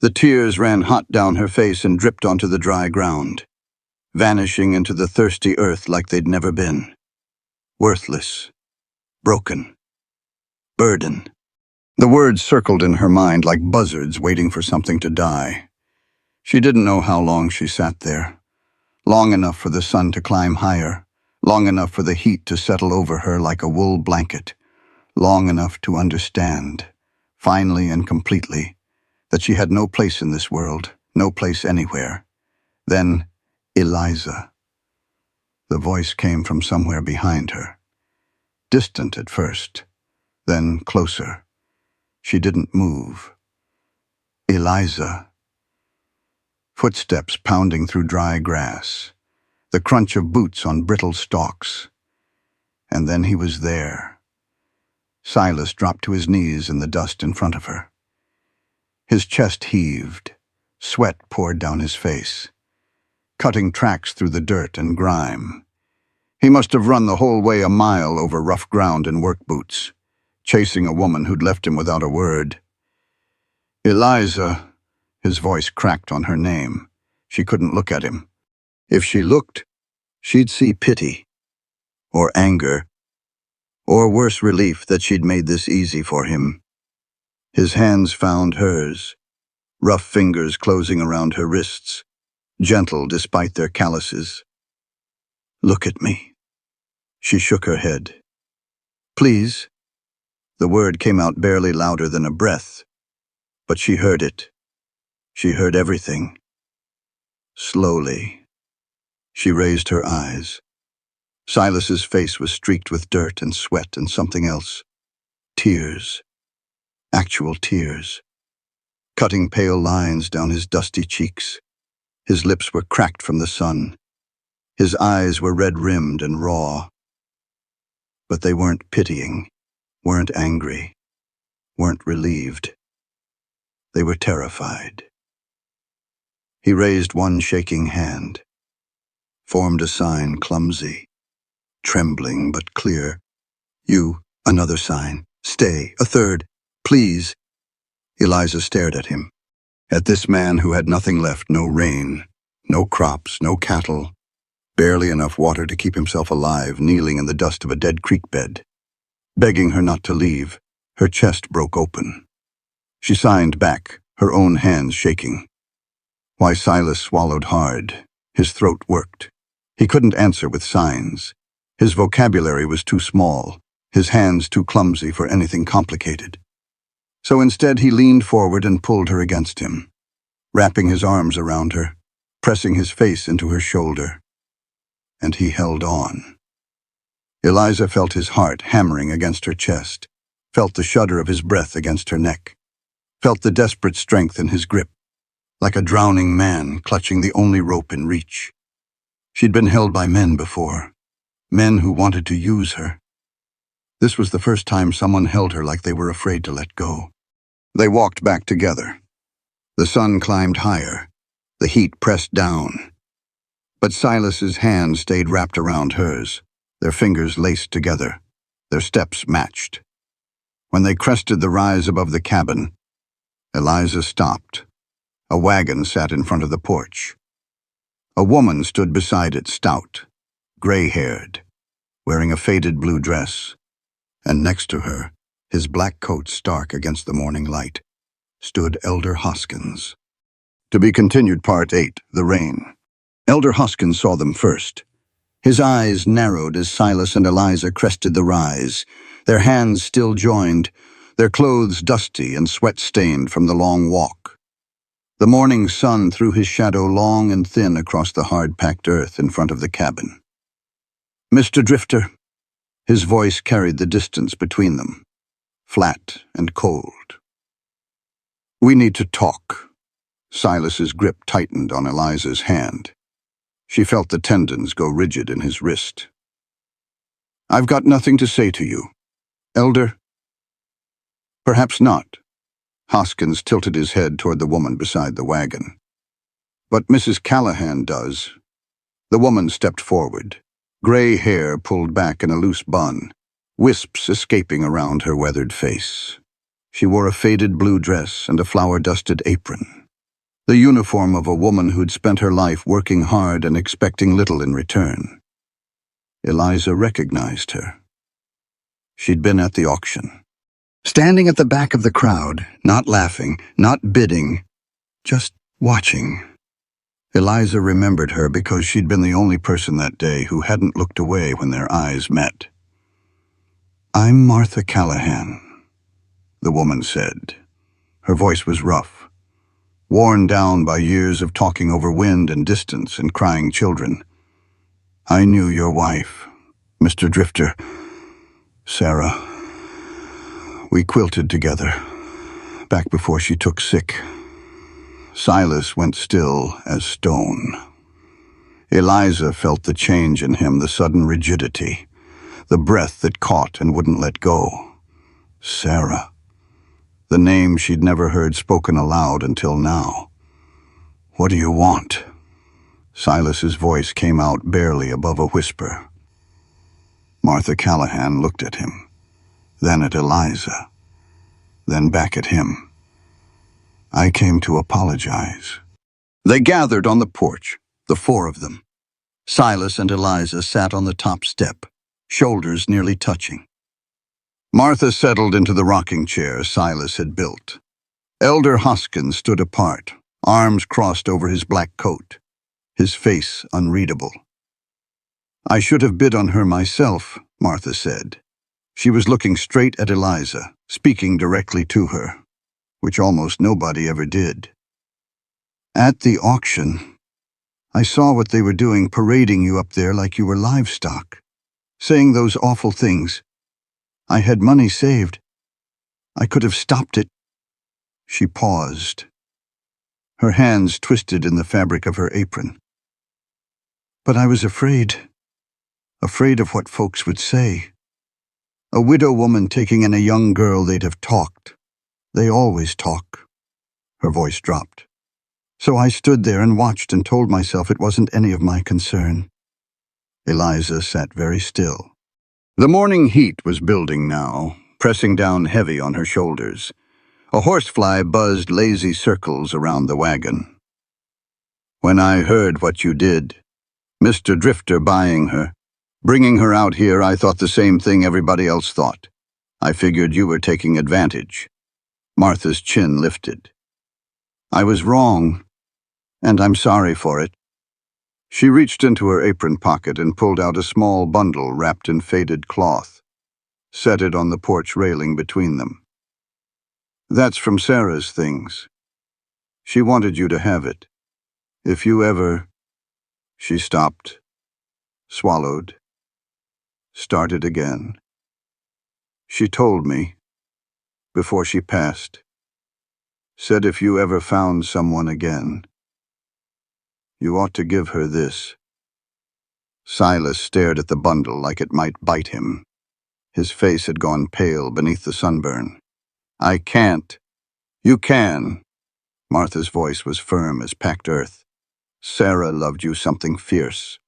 The tears ran hot down her face and dripped onto the dry ground, vanishing into the thirsty earth like they'd never been. Worthless, broken, burden. The words circled in her mind like buzzards waiting for something to die. She didn't know how long she sat there. Long enough for the sun to climb higher, long enough for the heat to settle over her like a wool blanket, long enough to understand, finally and completely, that she had no place in this world, no place anywhere. Then, Eliza. The voice came from somewhere behind her. Distant at first, then closer. She didn't move. Eliza. Footsteps pounding through dry grass, the crunch of boots on brittle stalks. And then he was there. Silas dropped to his knees in the dust in front of her. His chest heaved, sweat poured down his face, cutting tracks through the dirt and grime. He must have run the whole way a mile over rough ground in work boots, chasing a woman who'd left him without a word. Eliza, his voice cracked on her name. She couldn't look at him. If she looked, she'd see pity, or anger, or worse, relief that she'd made this easy for him. His hands found hers, rough fingers closing around her wrists, gentle despite their calluses. "Look at me." She shook her head. "Please." The word came out barely louder than a breath, but she heard it. She heard everything. Slowly, she raised her eyes. Silas's face was streaked with dirt and sweat and something else. Tears. Actual tears. Cutting pale lines down his dusty cheeks. His lips were cracked from the sun. His eyes were red-rimmed and raw. But they weren't pitying, weren't angry, weren't relieved. They were terrified. He raised one shaking hand, formed a sign clumsy, trembling but clear. "You," another sign. "Stay," a third. "Please." Eliza stared at him, at this man who had nothing left, no rain, no crops, no cattle, barely enough water to keep himself alive, kneeling in the dust of a dead creek bed. Begging her not to leave, her chest broke open. She signed back, her own hands shaking. Why, Silas swallowed hard. His throat worked. He couldn't answer with signs. His vocabulary was too small, his hands too clumsy for anything complicated. So instead he leaned forward and pulled her against him, wrapping his arms around her, pressing his face into her shoulder. And he held on. Eliza felt his heart hammering against her chest, felt the shudder of his breath against her neck, felt the desperate strength in his grip, like a drowning man clutching the only rope in reach. She'd been held by men before, men who wanted to use her. This was the first time someone held her like they were afraid to let go. They walked back together. The sun climbed higher, the heat pressed down. But Silas's hand stayed wrapped around hers, their fingers laced together, their steps matched. When they crested the rise above the cabin, Eliza stopped. A wagon sat in front of the porch. A woman stood beside it, stout, gray-haired, wearing a faded blue dress, and next to her, his black coat stark against the morning light, stood Elder Hoskins. To be continued, Part 8, The Rain. Elder Hoskins saw them first. His eyes narrowed as Silas and Eliza crested the rise, their hands still joined, their clothes dusty and sweat-stained from the long walk. The morning sun threw his shadow long and thin across the hard-packed earth in front of the cabin. "Mr. Drifter," his voice carried the distance between them, flat and cold. "We need to talk." Silas's grip tightened on Eliza's hand. She felt the tendons go rigid in his wrist. "I've got nothing to say to you, Elder." "Perhaps not." Hoskins tilted his head toward the woman beside the wagon. "But Mrs. Callahan does." The woman stepped forward, gray hair pulled back in a loose bun, wisps escaping around her weathered face. She wore a faded blue dress and a flour-dusted apron, the uniform of a woman who'd spent her life working hard and expecting little in return. Eliza recognized her. She'd been at the auction. Standing at the back of the crowd, not laughing, not bidding, just watching. Eliza remembered her because she'd been the only person that day who hadn't looked away when their eyes met. "I'm Martha Callahan," the woman said. Her voice was rough, worn down by years of talking over wind and distance and crying children. "I knew your wife, Mr. Drifter, Sarah. We quilted together, back before she took sick." Silas went still as stone. Eliza felt the change in him, the sudden rigidity, the breath that caught and wouldn't let go. Sarah. The name she'd never heard spoken aloud until now. "What do you want?" Silas's voice came out barely above a whisper. Martha Callahan looked at him, then at Eliza, then back at him. I came to apologize. They gathered on the porch, the four of them. Silas and Eliza sat on the top step, shoulders nearly touching. Martha settled into the rocking chair Silas had built. Elder Hoskins stood apart, arms crossed over his black coat, his face unreadable. I should have bid on her myself, Martha said. She was looking straight at Eliza, speaking directly to her, which almost nobody ever did. At the auction, I saw what they were doing, parading you up there like you were livestock, saying those awful things. I had money saved. I could have stopped it. She paused. Her hands twisted in the fabric of her apron. But I was afraid of what folks would say. A widow woman taking in a young girl they'd have talked. They always talk. Her voice dropped. So I stood there and watched and told myself it wasn't any of my concern. Eliza sat very still. The morning heat was building now, pressing down heavy on her shoulders. A horsefly buzzed lazy circles around the wagon. When I heard what you did, Mr. Drifter buying her, bringing her out here, I thought the same thing everybody else thought. I figured you were taking advantage. Martha's chin lifted. I was wrong, and I'm sorry for it. She reached into her apron pocket and pulled out a small bundle wrapped in faded cloth, set it on the porch railing between them. That's from Sarah's things. She wanted you to have it. If you ever... She stopped, swallowed, started again. She told me, before she passed, said if you ever found someone again, you ought to give her this. Silas stared at the bundle like it might bite him. His face had gone pale beneath the sunburn. I can't. You can. Martha's voice was firm as packed earth. Sarah loved you something fierce.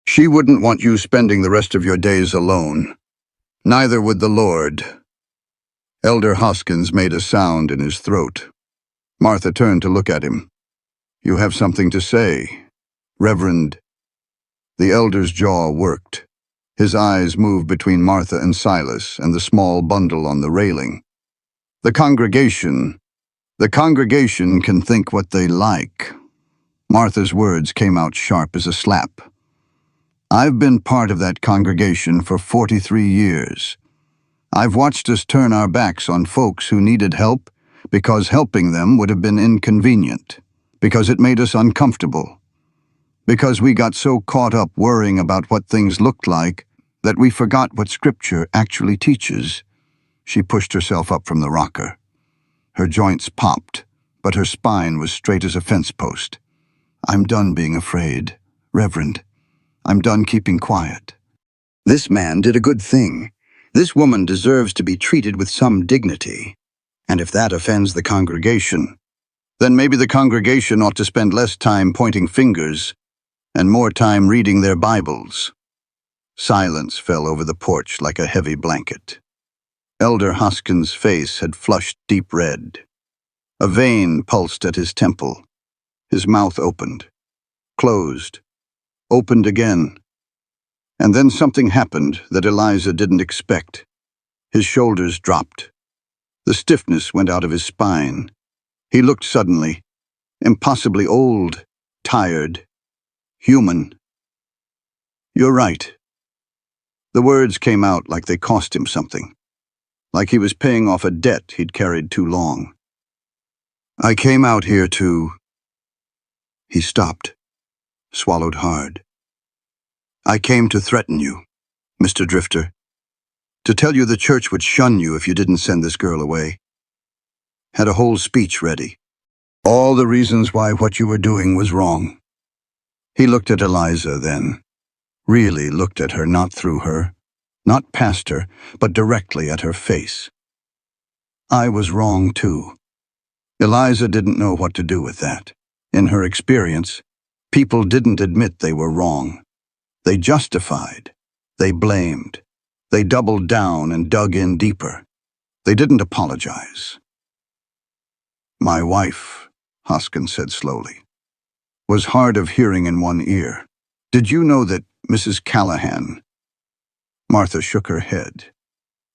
She wouldn't want you spending the rest of your days alone. Neither would the Lord. Elder Hoskins made a sound in his throat. Martha turned to look at him. You have something to say, Reverend. The elder's jaw worked. His eyes moved between Martha and Silas and the small bundle on the railing. The congregation can think what they like. Martha's words came out sharp as a slap. I've been part of that congregation for 43 years. I've watched us turn our backs on folks who needed help because helping them would have been inconvenient, because it made us uncomfortable, because we got so caught up worrying about what things looked like that we forgot what Scripture actually teaches. She pushed herself up from the rocker. Her joints popped, but her spine was straight as a fence post. I'm done being afraid, Reverend. I'm done keeping quiet. This man did a good thing. This woman deserves to be treated with some dignity. And if that offends the congregation, then maybe the congregation ought to spend less time pointing fingers and more time reading their Bibles. Silence fell over the porch like a heavy blanket. Elder Hoskins' face had flushed deep red. A vein pulsed at his temple. His mouth opened, closed, opened again. And then something happened that Eliza didn't expect. His shoulders dropped. The stiffness went out of his spine. He looked suddenly, impossibly old, tired, human. You're right. The words came out like they cost him something, like he was paying off a debt he'd carried too long. I came out here to... He stopped, swallowed hard. I came to threaten you, Mr. Drifter, to tell you the church would shun you if you didn't send this girl away. Had a whole speech ready. All the reasons why what you were doing was wrong. He looked at Eliza then, really looked at her, not through her, not past her, but directly at her face. I was wrong too. Eliza didn't know what to do with that. In her experience, people didn't admit they were wrong. They justified. They blamed. They doubled down and dug in deeper. They didn't apologize. "My wife," Hoskins said slowly, "was hard of hearing in one ear. Did you know that Mrs. Callahan—" Martha shook her head.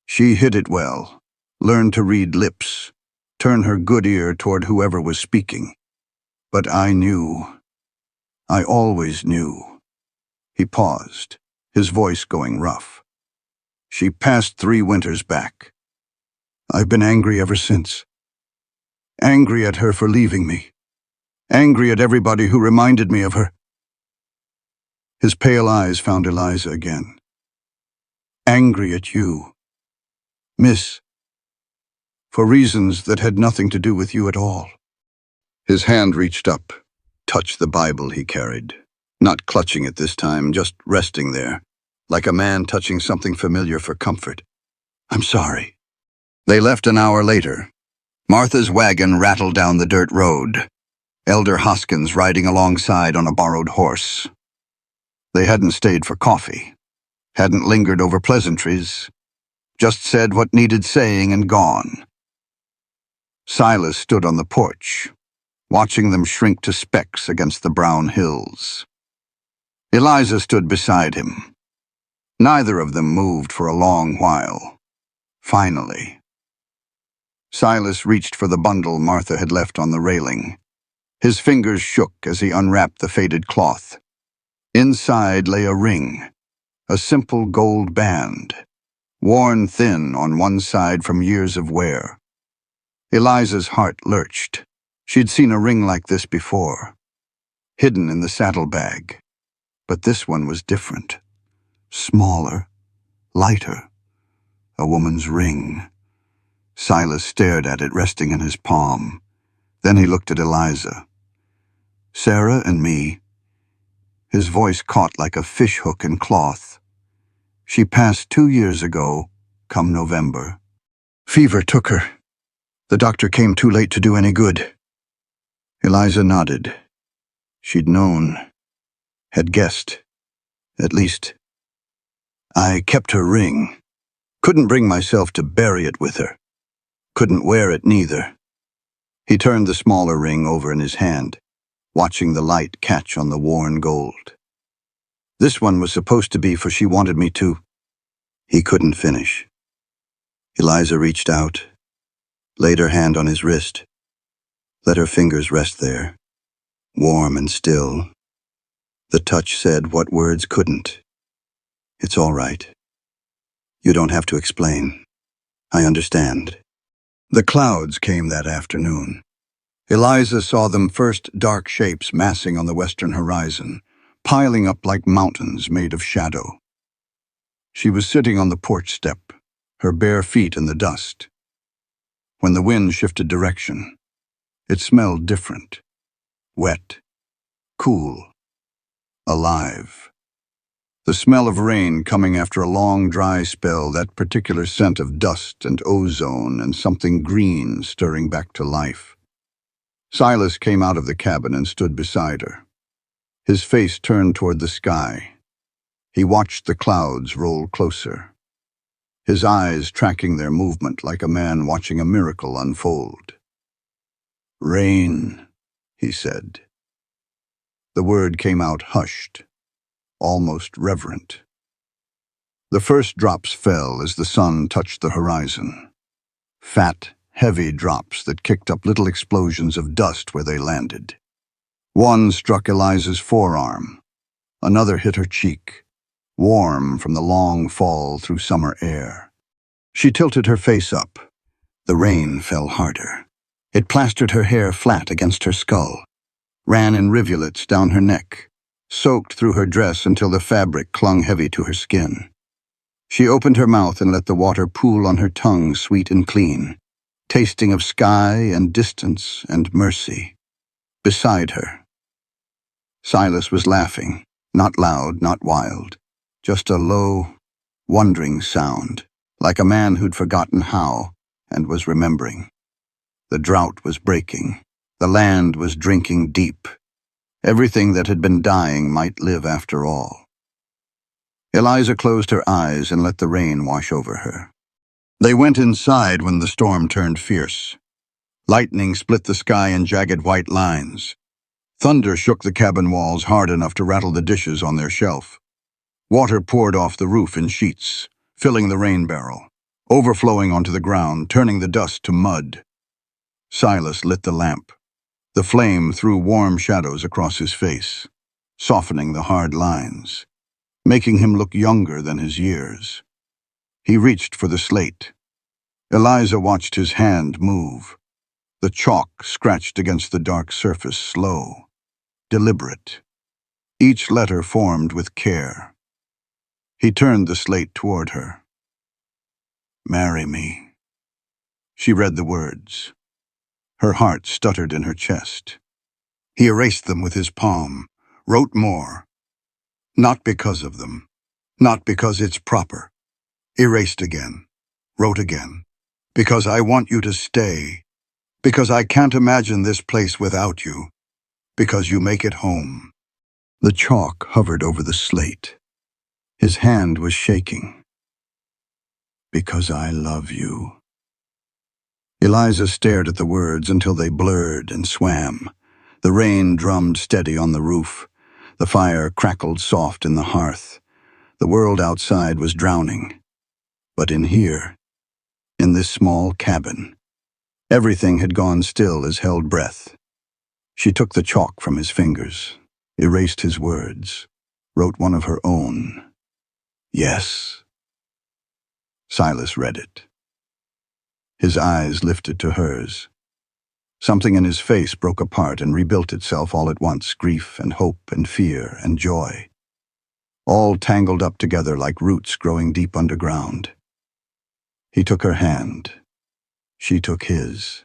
"She hid it well, learned to read lips, turn her good ear toward whoever was speaking. But I knew. I always knew." He paused, his voice going rough. "She passed 3 winters back. I've been angry ever since. Angry at her for leaving me. Angry at everybody who reminded me of her." His pale eyes found Eliza again. "Angry at you, Miss, for reasons that had nothing to do with you at all." His hand reached up, touched the Bible he carried, not clutching it this time, just resting there, like a man touching something familiar for comfort. "I'm sorry." They left an hour later. Martha's wagon rattled down the dirt road, Elder Hoskins riding alongside on a borrowed horse. They hadn't stayed for coffee, hadn't lingered over pleasantries, just said what needed saying and gone. Silas stood on the porch, watching them shrink to specks against the brown hills. Eliza stood beside him. Neither of them moved for a long while. Finally, Silas reached for the bundle Martha had left on the railing. His fingers shook as he unwrapped the faded cloth. Inside lay a ring, a simple gold band, worn thin on one side from years of wear. Eliza's heart lurched. She'd seen a ring like this before, hidden in the saddlebag. But this one was different. Smaller, lighter. A woman's ring. Silas stared at it resting in his palm. Then he looked at Eliza. "Sarah and me." His voice caught like a fishhook in cloth. "She passed 2 years ago, come November. Fever took her. The doctor came too late to do any good." Eliza nodded. She'd known, had guessed, at least. "I kept her ring. Couldn't bring myself to bury it with her. Couldn't wear it neither." He turned the smaller ring over in his hand, watching the light catch on the worn gold. "This one was supposed to be for she wanted me to—" He couldn't finish. Eliza reached out, laid her hand on his wrist, let her fingers rest there, warm and still. The touch said what words couldn't. "It's all right. You don't have to explain. I understand." The clouds came that afternoon. Eliza saw them first dark shapes massing on the western horizon, piling up like mountains made of shadow. She was sitting on the porch step, her bare feet in the dust. When the wind shifted direction, it smelled different. Wet, cool, alive. The smell of rain coming after a long dry spell, that particular scent of dust and ozone and something green stirring back to life. Silas came out of the cabin and stood beside her. His face turned toward the sky. He watched the clouds roll closer, his eyes tracking their movement like a man watching a miracle unfold. "Rain," he said. The word came out hushed, almost reverent. The first drops fell as the sun touched the horizon. Fat, heavy drops that kicked up little explosions of dust where they landed. One struck Eliza's forearm. Another hit her cheek, warm from the long fall through summer air. She tilted her face up. The rain fell harder. It plastered her hair flat against her skull, ran in rivulets down her neck, soaked through her dress until the fabric clung heavy to her skin. She opened her mouth and let the water pool on her tongue, sweet and clean, tasting of sky and distance and mercy. Beside her, Silas was laughing, not loud, not wild, just a low, wondering sound, like a man who'd forgotten how and was remembering. The drought was breaking. The land was drinking deep. Everything that had been dying might live after all. Eliza closed her eyes and let the rain wash over her. They went inside when the storm turned fierce. Lightning split the sky in jagged white lines. Thunder shook the cabin walls hard enough to rattle the dishes on their shelf. Water poured off the roof in sheets, filling the rain barrel, overflowing onto the ground, turning the dust to mud. Silas lit the lamp. The flame threw warm shadows across his face, softening the hard lines, making him look younger than his years. He reached for the slate. Eliza watched his hand move. The chalk scratched against the dark surface, slow, deliberate. Each letter formed with care. He turned the slate toward her. "Marry me." She read the words. Her heart stuttered in her chest. He erased them with his palm, wrote more. Not because of them, not because it's proper. Erased again, wrote again. Because I want you to stay. Because I can't imagine this place without you. Because you make it home. The chalk hovered over the slate. His hand was shaking. Because I love you. Eliza stared at the words until they blurred and swam. The rain drummed steady on the roof. The fire crackled soft in the hearth. The world outside was drowning. But in here, in this small cabin, everything had gone still as held breath. She took the chalk from his fingers, erased his words, wrote one of her own. Yes. Silas read it. His eyes lifted to hers. Something in his face broke apart and rebuilt itself all at once, grief and hope and fear and joy. All tangled up together like roots growing deep underground. He took her hand. She took his.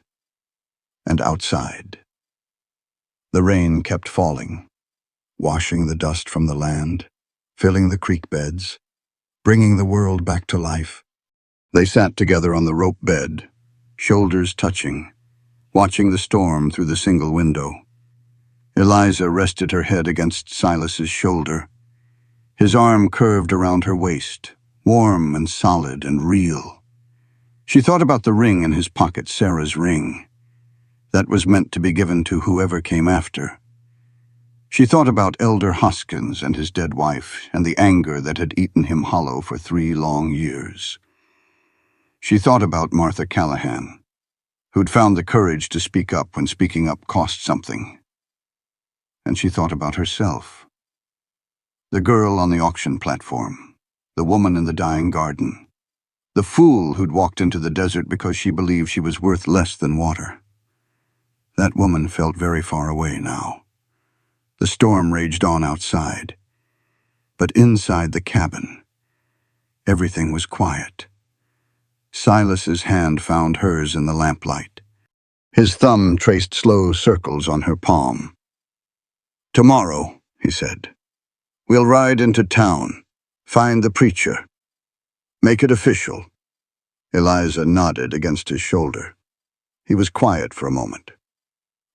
And outside. The rain kept falling, washing the dust from the land, filling the creek beds, bringing the world back to life. They sat together on the rope bed, shoulders touching, watching the storm through the single window. Eliza rested her head against Silas's shoulder. His arm curved around her waist, warm and solid and real. She thought about the ring in his pocket, Sarah's ring. That was meant to be given to whoever came after. She thought about Elder Hoskins and his dead wife and the anger that had eaten him hollow for 3 long years. She thought about Martha Callahan, who'd found the courage to speak up when speaking up cost something. And she thought about herself. The girl on the auction platform, the woman in the dying garden, the fool who'd walked into the desert because she believed she was worth less than water. That woman felt very far away now. The storm raged on outside. But inside the cabin, everything was quiet. Silas's hand found hers in the lamplight. His thumb traced slow circles on her palm. "Tomorrow," he said, "we'll ride into town, find the preacher. Make it official." Eliza nodded against his shoulder. He was quiet for a moment.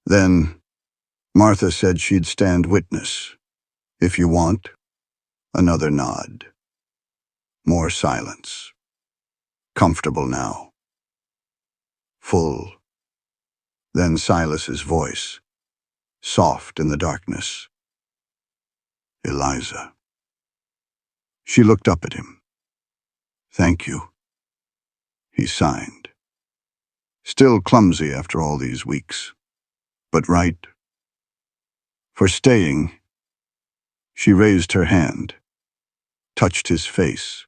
Then, "Martha said she'd stand witness. If you want." Another nod. More silence. Comfortable now. Full. Then Silas's voice, soft in the darkness. "Eliza." She looked up at him. "Thank you." He signed. Still clumsy after all these weeks, but right. For staying. She raised her hand, touched his face,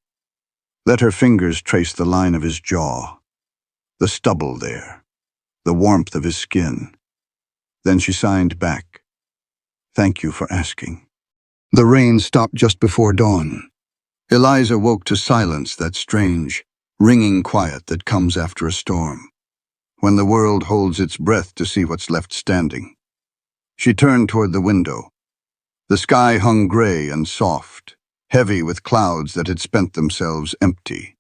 let her fingers trace the line of his jaw, the stubble there, the warmth of his skin. Then she signed back, "Thank you for asking." The rain stopped just before dawn. Eliza woke to silence, that strange, ringing quiet that comes after a storm, when the world holds its breath to see what's left standing. She turned toward the window. The sky hung gray and soft, heavy with clouds that had spent themselves empty.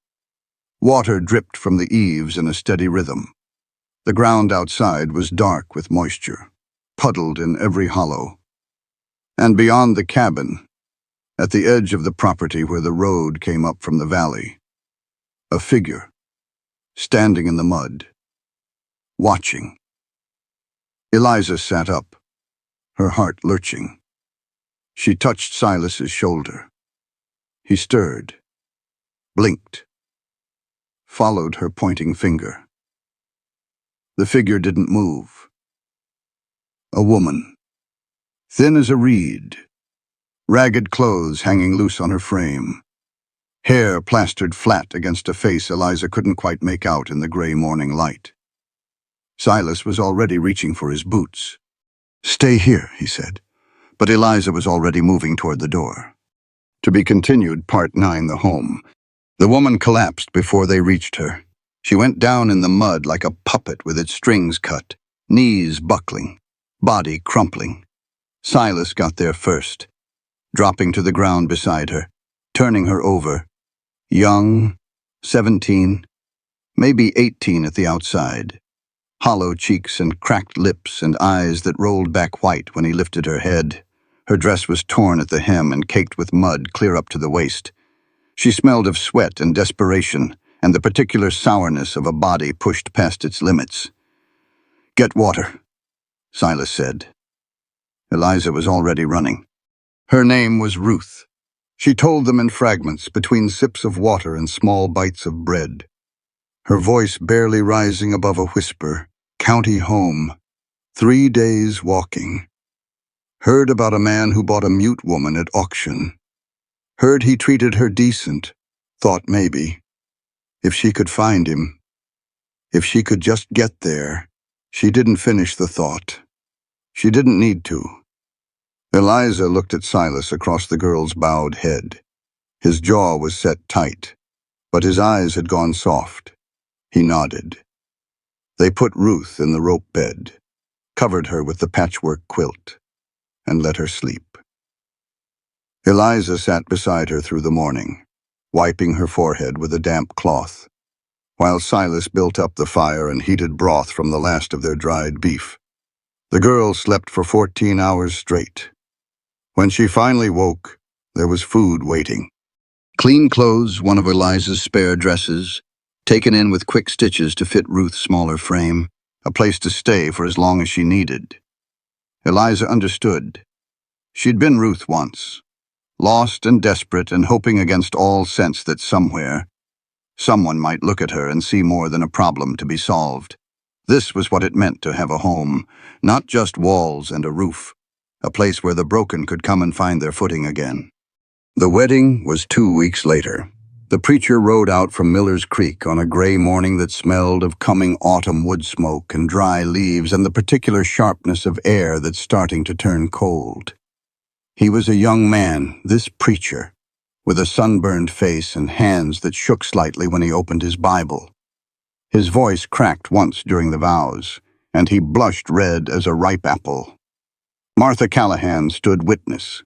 Water dripped from the eaves in a steady rhythm. The ground outside was dark with moisture, puddled in every hollow. And beyond the cabin, At the edge of the property where the road came up from the valley, a figure, standing in the mud, watching. Eliza sat up, her heart lurching. She touched Silas's shoulder. He stirred, blinked, followed her pointing finger. The figure didn't move. A woman, thin as a reed, ragged clothes hanging loose on her frame, hair plastered flat against a face Eliza couldn't quite make out in the gray morning light. Silas was already reaching for his boots. "Stay here," he said, but Eliza was already moving toward the door. To be continued, Part 9, The Home. The woman collapsed before they reached her. She went down in the mud like a puppet with its strings cut, knees buckling, body crumpling. Silas got there first, dropping to the ground beside her, turning her over. Young, 17, maybe 18 at the outside. Hollow cheeks and cracked lips and eyes that rolled back white when he lifted her head. Her dress was torn at the hem and caked with mud clear up to the waist. She smelled of sweat and desperation and the particular sourness of a body pushed past its limits. "Get water," Silas said. Eliza was already running. Her name was Ruth. She told them in fragments between sips of water and small bites of bread. Her voice barely rising above a whisper. "County home. 3 days walking. Heard about a man who bought a mute woman at auction. Heard he treated her decent. Thought maybe. If she could find him. If she could just get there." She didn't finish the thought. She didn't need to. Eliza looked at Silas across the girl's bowed head. His jaw was set tight, but his eyes had gone soft. He nodded. They put Ruth in the rope bed, covered her with the patchwork quilt, and let her sleep. Eliza sat beside her through the morning, wiping her forehead with a damp cloth, while Silas built up the fire and heated broth from the last of their dried beef. The girl slept for 14 hours straight. When she finally woke, there was food waiting. Clean clothes, one of Eliza's spare dresses, taken in with quick stitches to fit Ruth's smaller frame, a place to stay for as long as she needed. Eliza understood. She'd been Ruth once, lost and desperate and hoping against all sense that somewhere, someone might look at her and see more than a problem to be solved. This was what it meant to have a home, not just walls and a roof, a place where the broken could come and find their footing again. The wedding was 2 weeks later. The preacher rode out from Miller's Creek on a gray morning that smelled of coming autumn wood smoke and dry leaves and the particular sharpness of air that's starting to turn cold. He was a young man, this preacher, with a sunburned face and hands that shook slightly when he opened his Bible. His voice cracked once during the vows, and he blushed red as a ripe apple. Martha Callahan stood witness.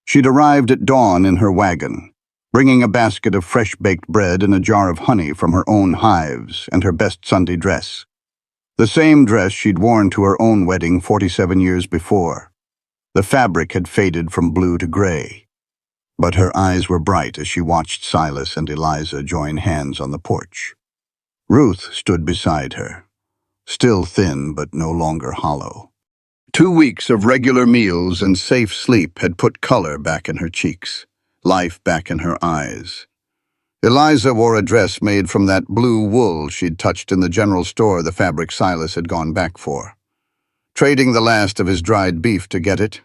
She'd arrived at dawn in her wagon, bringing a basket of fresh-baked bread and a jar of honey from her own hives and her best Sunday dress. The same dress she'd worn to her own wedding 47 years before. The fabric had faded from blue to gray, but her eyes were bright as she watched Silas and Eliza join hands on the porch. Ruth stood beside her, still thin but no longer hollow. 2 weeks of regular meals and safe sleep had put color back in her cheeks, life back in her eyes. Eliza wore a dress made from that blue wool she'd touched in the general store, the fabric Silas had gone back for, trading the last of his dried beef to get it.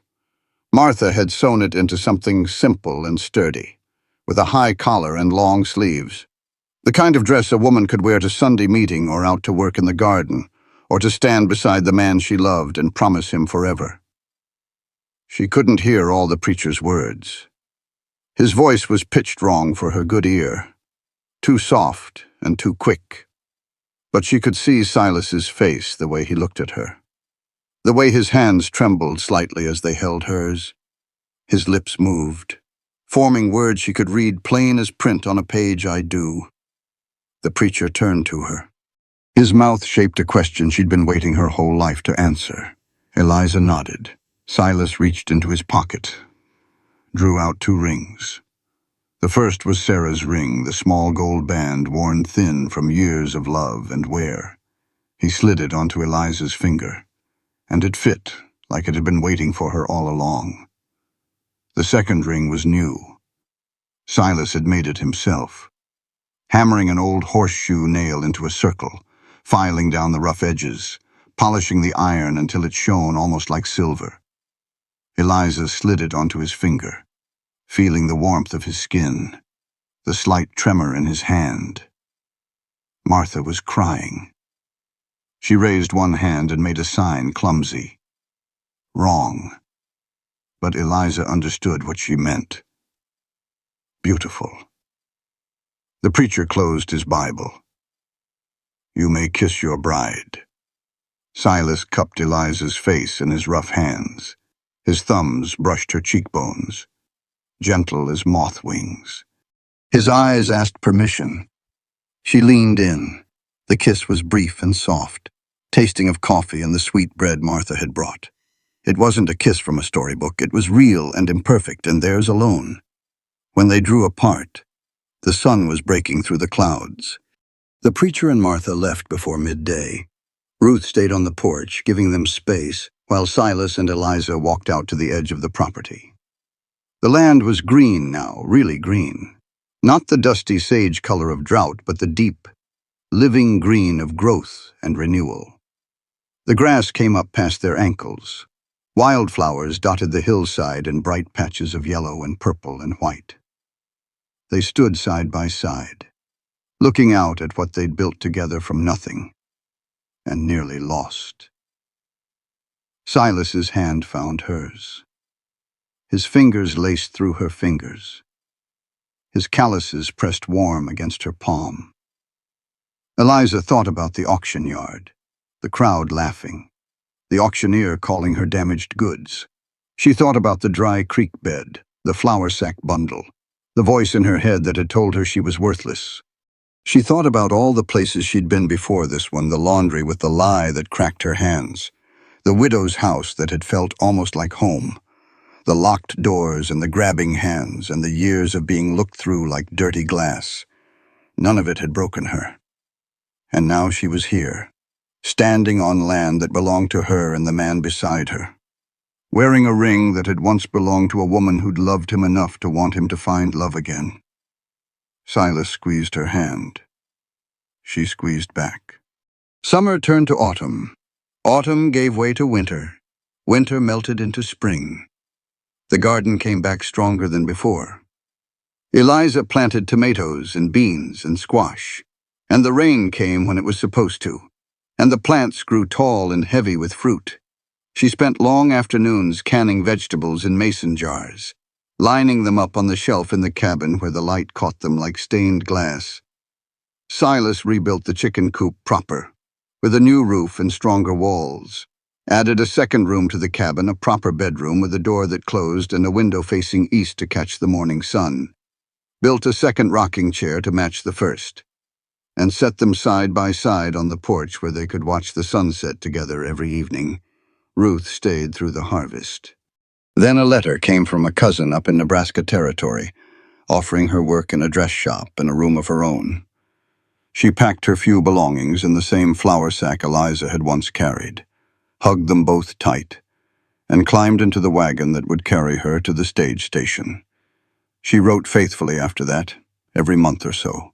Martha had sewn it into something simple and sturdy, with a high collar and long sleeves. The kind of dress a woman could wear to Sunday meeting or out to work in the garden, or to stand beside the man she loved and promise him forever. She couldn't hear all the preacher's words. His voice was pitched wrong for her good ear, too soft and too quick. But she could see Silas's face the way he looked at her, the way his hands trembled slightly as they held hers. His lips moved, forming words she could read plain as print on a page. "I do." The preacher turned to her. His mouth shaped a question she'd been waiting her whole life to answer. Eliza nodded. Silas reached into his pocket. drew out 2 rings. The first was Sarah's ring, the small gold band worn thin from years of love and wear. He slid it onto Eliza's finger, and it fit like it had been waiting for her all along. The second ring was new. Silas had made it himself, hammering an old horseshoe nail into a circle, filing down the rough edges, polishing the iron until it shone almost like silver. Eliza slid it onto his finger, feeling the warmth of his skin, the slight tremor in his hand. Martha was crying. She raised one hand and made a sign, clumsy. Wrong. But Eliza understood what she meant. Beautiful. The preacher closed his Bible. You may kiss your bride. Silas cupped Eliza's face in his rough hands. His thumbs brushed her cheekbones, gentle as moth wings. His eyes asked permission. She leaned in. The kiss was brief and soft, tasting of coffee and the sweet bread Martha had brought. It wasn't a kiss from a storybook. It was real and imperfect, and theirs alone. When they drew apart, the sun was breaking through the clouds. The preacher and Martha left before midday. Ruth stayed on the porch, giving them space, while Silas and Eliza walked out to the edge of the property. The land was green now, really green. Not the dusty sage color of drought, but the deep, living green of growth and renewal. The grass came up past their ankles. Wildflowers dotted the hillside in bright patches of yellow and purple and white. They stood side by side, looking out at what they'd built together from nothing, and nearly lost. Silas's hand found hers. His fingers laced through her fingers. His calluses pressed warm against her palm. Eliza thought about the auction yard, the crowd laughing, the auctioneer calling her damaged goods. She thought about the dry creek bed, the flour sack bundle, the voice in her head that had told her she was worthless. She thought about all the places she'd been before this one, the laundry with the lie that cracked her hands, the widow's house that had felt almost like home, the locked doors and the grabbing hands and the years of being looked through like dirty glass. None of it had broken her. And now she was here, standing on land that belonged to her and the man beside her, wearing a ring that had once belonged to a woman who'd loved him enough to want him to find love again. Silas squeezed her hand. She squeezed back. Summer turned to autumn. Autumn gave way to winter. Winter melted into spring. The garden came back stronger than before. Eliza planted tomatoes and beans and squash, and the rain came when it was supposed to, and the plants grew tall and heavy with fruit. She spent long afternoons canning vegetables in mason jars, lining them up on the shelf in the cabin where the light caught them like stained glass. Silas rebuilt the chicken coop proper, with a new roof and stronger walls, added a second room to the cabin, a proper bedroom with a door that closed and a window facing east to catch the morning sun, built a second rocking chair to match the first, and set them side by side on the porch where they could watch the sunset together every evening. Ruth stayed through the harvest. Then a letter came from a cousin up in Nebraska Territory, offering her work in a dress shop and a room of her own. She packed her few belongings in the same flour sack Eliza had once carried, hugged them both tight, and climbed into the wagon that would carry her to the stage station. She wrote faithfully after that, every month or so.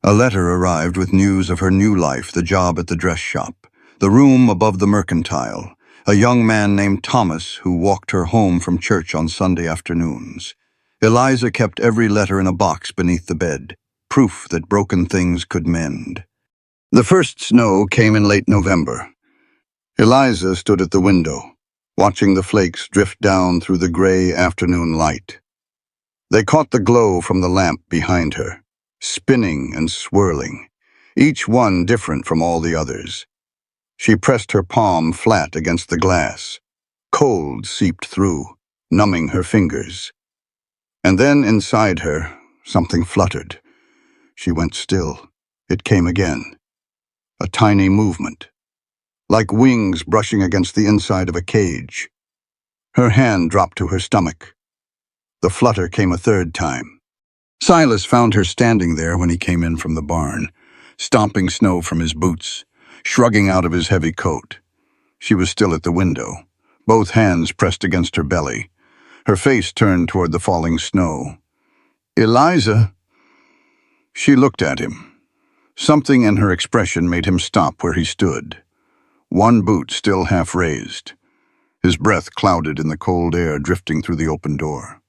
A letter arrived with news of her new life, the job at the dress shop, the room above the mercantile, a young man named Thomas who walked her home from church on Sunday afternoons. Eliza kept every letter in a box beneath the bed, proof that broken things could mend. The first snow came in late November. Eliza stood at the window, watching the flakes drift down through the gray afternoon light. They caught the glow from the lamp behind her, spinning and swirling, each one different from all the others. She pressed her palm flat against the glass. Cold seeped through, numbing her fingers. And then inside her, something fluttered. She went still. It came again. A tiny movement, like wings brushing against the inside of a cage. Her hand dropped to her stomach. The flutter came a third time. Silas found her standing there when he came in from the barn, stomping snow from his boots, shrugging out of his heavy coat. She was still at the window, both hands pressed against her belly, her face turned toward the falling snow. "Eliza." She looked at him. Something in her expression made him stop where he stood, one boot still half raised, his breath clouded in the cold air drifting through the open door.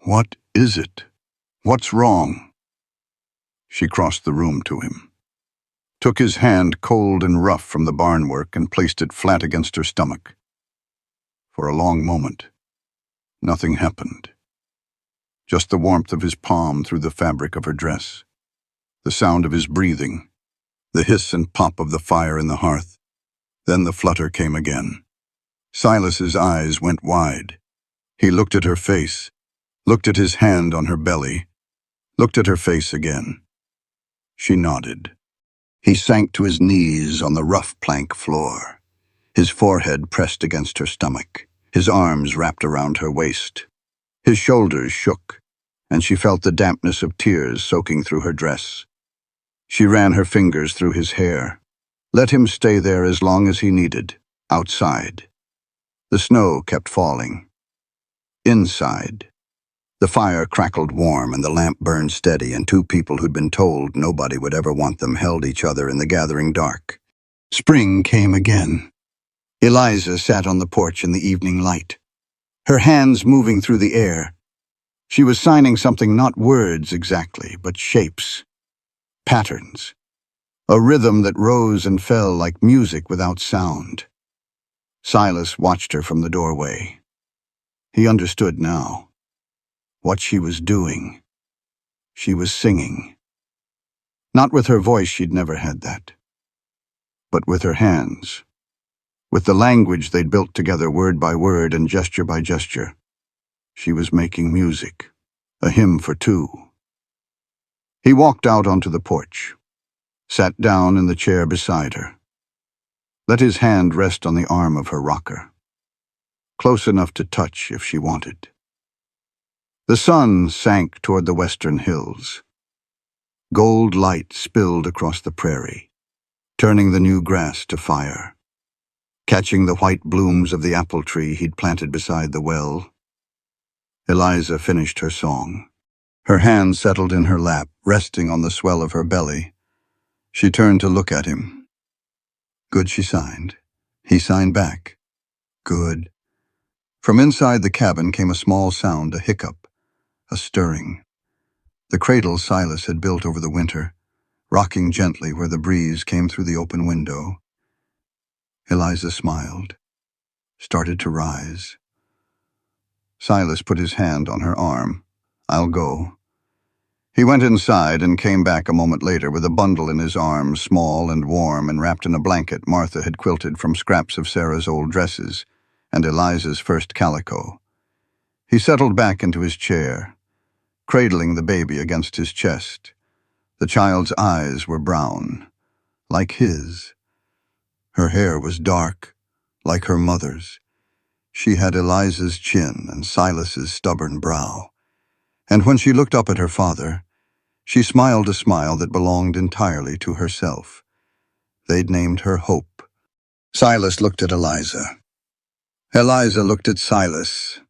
"What is it? What's wrong?" She crossed the room to him, took his hand cold and rough from the barn work and placed it flat against her stomach. For a long moment, nothing happened. Just the warmth of his palm through the fabric of her dress, the sound of his breathing, the hiss and pop of the fire in the hearth. Then the flutter came again. Silas's eyes went wide. He looked at her face, looked at his hand on her belly, looked at her face again. She nodded. He sank to his knees on the rough plank floor, his forehead pressed against her stomach, his arms wrapped around her waist. His shoulders shook, and she felt the dampness of tears soaking through her dress. She ran her fingers through his hair, let him stay there as long as he needed, outside. The snow kept falling. Inside, the fire crackled warm and the lamp burned steady, and two people who'd been told nobody would ever want them held each other in the gathering dark. Spring came again. Eliza sat on the porch in the evening light, her hands moving through the air. She was signing something, not words exactly, but shapes, patterns, a rhythm that rose and fell like music without sound. Silas watched her from the doorway. He understood now. What she was doing. She was singing. Not with her voice, she'd never had that. But with her hands. With the language they'd built together word by word and gesture by gesture. She was making music. A hymn for two. He walked out onto the porch, sat down in the chair beside her, let his hand rest on the arm of her rocker, close enough to touch if she wanted. The sun sank toward the western hills. Gold light spilled across the prairie, turning the new grass to fire, catching the white blooms of the apple tree he'd planted beside the well. Eliza finished her song. Her hand settled in her lap, resting on the swell of her belly. She turned to look at him. Good, she signed. He signed back. Good. From inside the cabin came a small sound, a hiccup, a stirring. The cradle Silas had built over the winter, rocking gently where the breeze came through the open window. Eliza smiled, started to rise. Silas put his hand on her arm. "I'll go." He went inside and came back a moment later with a bundle in his arms, small and warm and wrapped in a blanket Martha had quilted from scraps of Sarah's old dresses and Eliza's first calico. He settled back into his chair, cradling the baby against his chest. The child's eyes were brown, like his. Her hair was dark, like her mother's. She had Eliza's chin and Silas's stubborn brow. And when she looked up at her father, she smiled a smile that belonged entirely to herself. They'd named her Hope. Silas looked at Eliza. Eliza looked at Silas.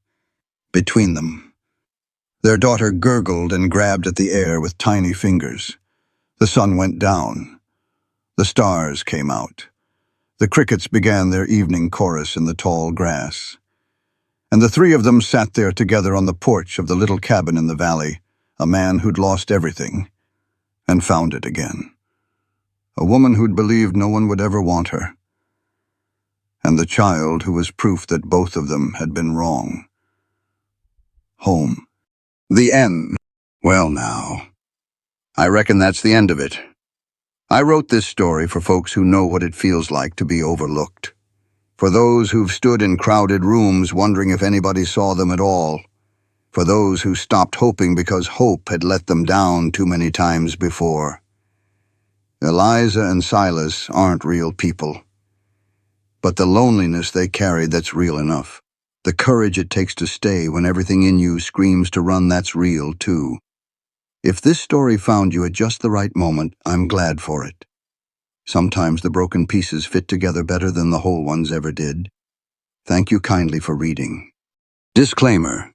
Between them, their daughter gurgled and grabbed at the air with tiny fingers. The sun went down. The stars came out. The crickets began their evening chorus in the tall grass. And the three of them sat there together on the porch of the little cabin in the valley, a man who'd lost everything and found it again. A woman who'd believed no one would ever want her. And the child who was proof that both of them had been wrong. Home. The end. Well now, I reckon that's the end of it. I wrote this story for folks who know what it feels like to be overlooked. For those who've stood in crowded rooms wondering if anybody saw them at all. For those who stopped hoping because hope had let them down too many times before. Eliza and Silas aren't real people. But the loneliness they carried, that's real enough. The courage it takes to stay when everything in you screams to run, that's real, too. If this story found you at just the right moment, I'm glad for it. Sometimes the broken pieces fit together better than the whole ones ever did. Thank you kindly for reading. Disclaimer.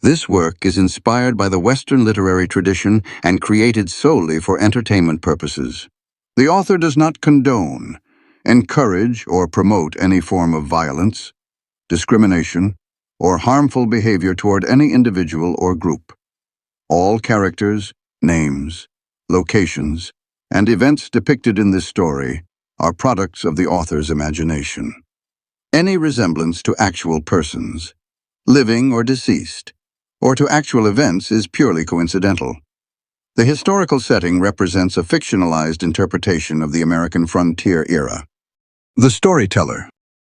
This work is inspired by the Western literary tradition and created solely for entertainment purposes. The author does not condone, encourage, or promote any form of violence, discrimination, or harmful behavior toward any individual or group. All characters, names, locations, and events depicted in this story are products of the author's imagination. Any resemblance to actual persons, living or deceased, or to actual events is purely coincidental. The historical setting represents a fictionalized interpretation of the American frontier era. The storyteller.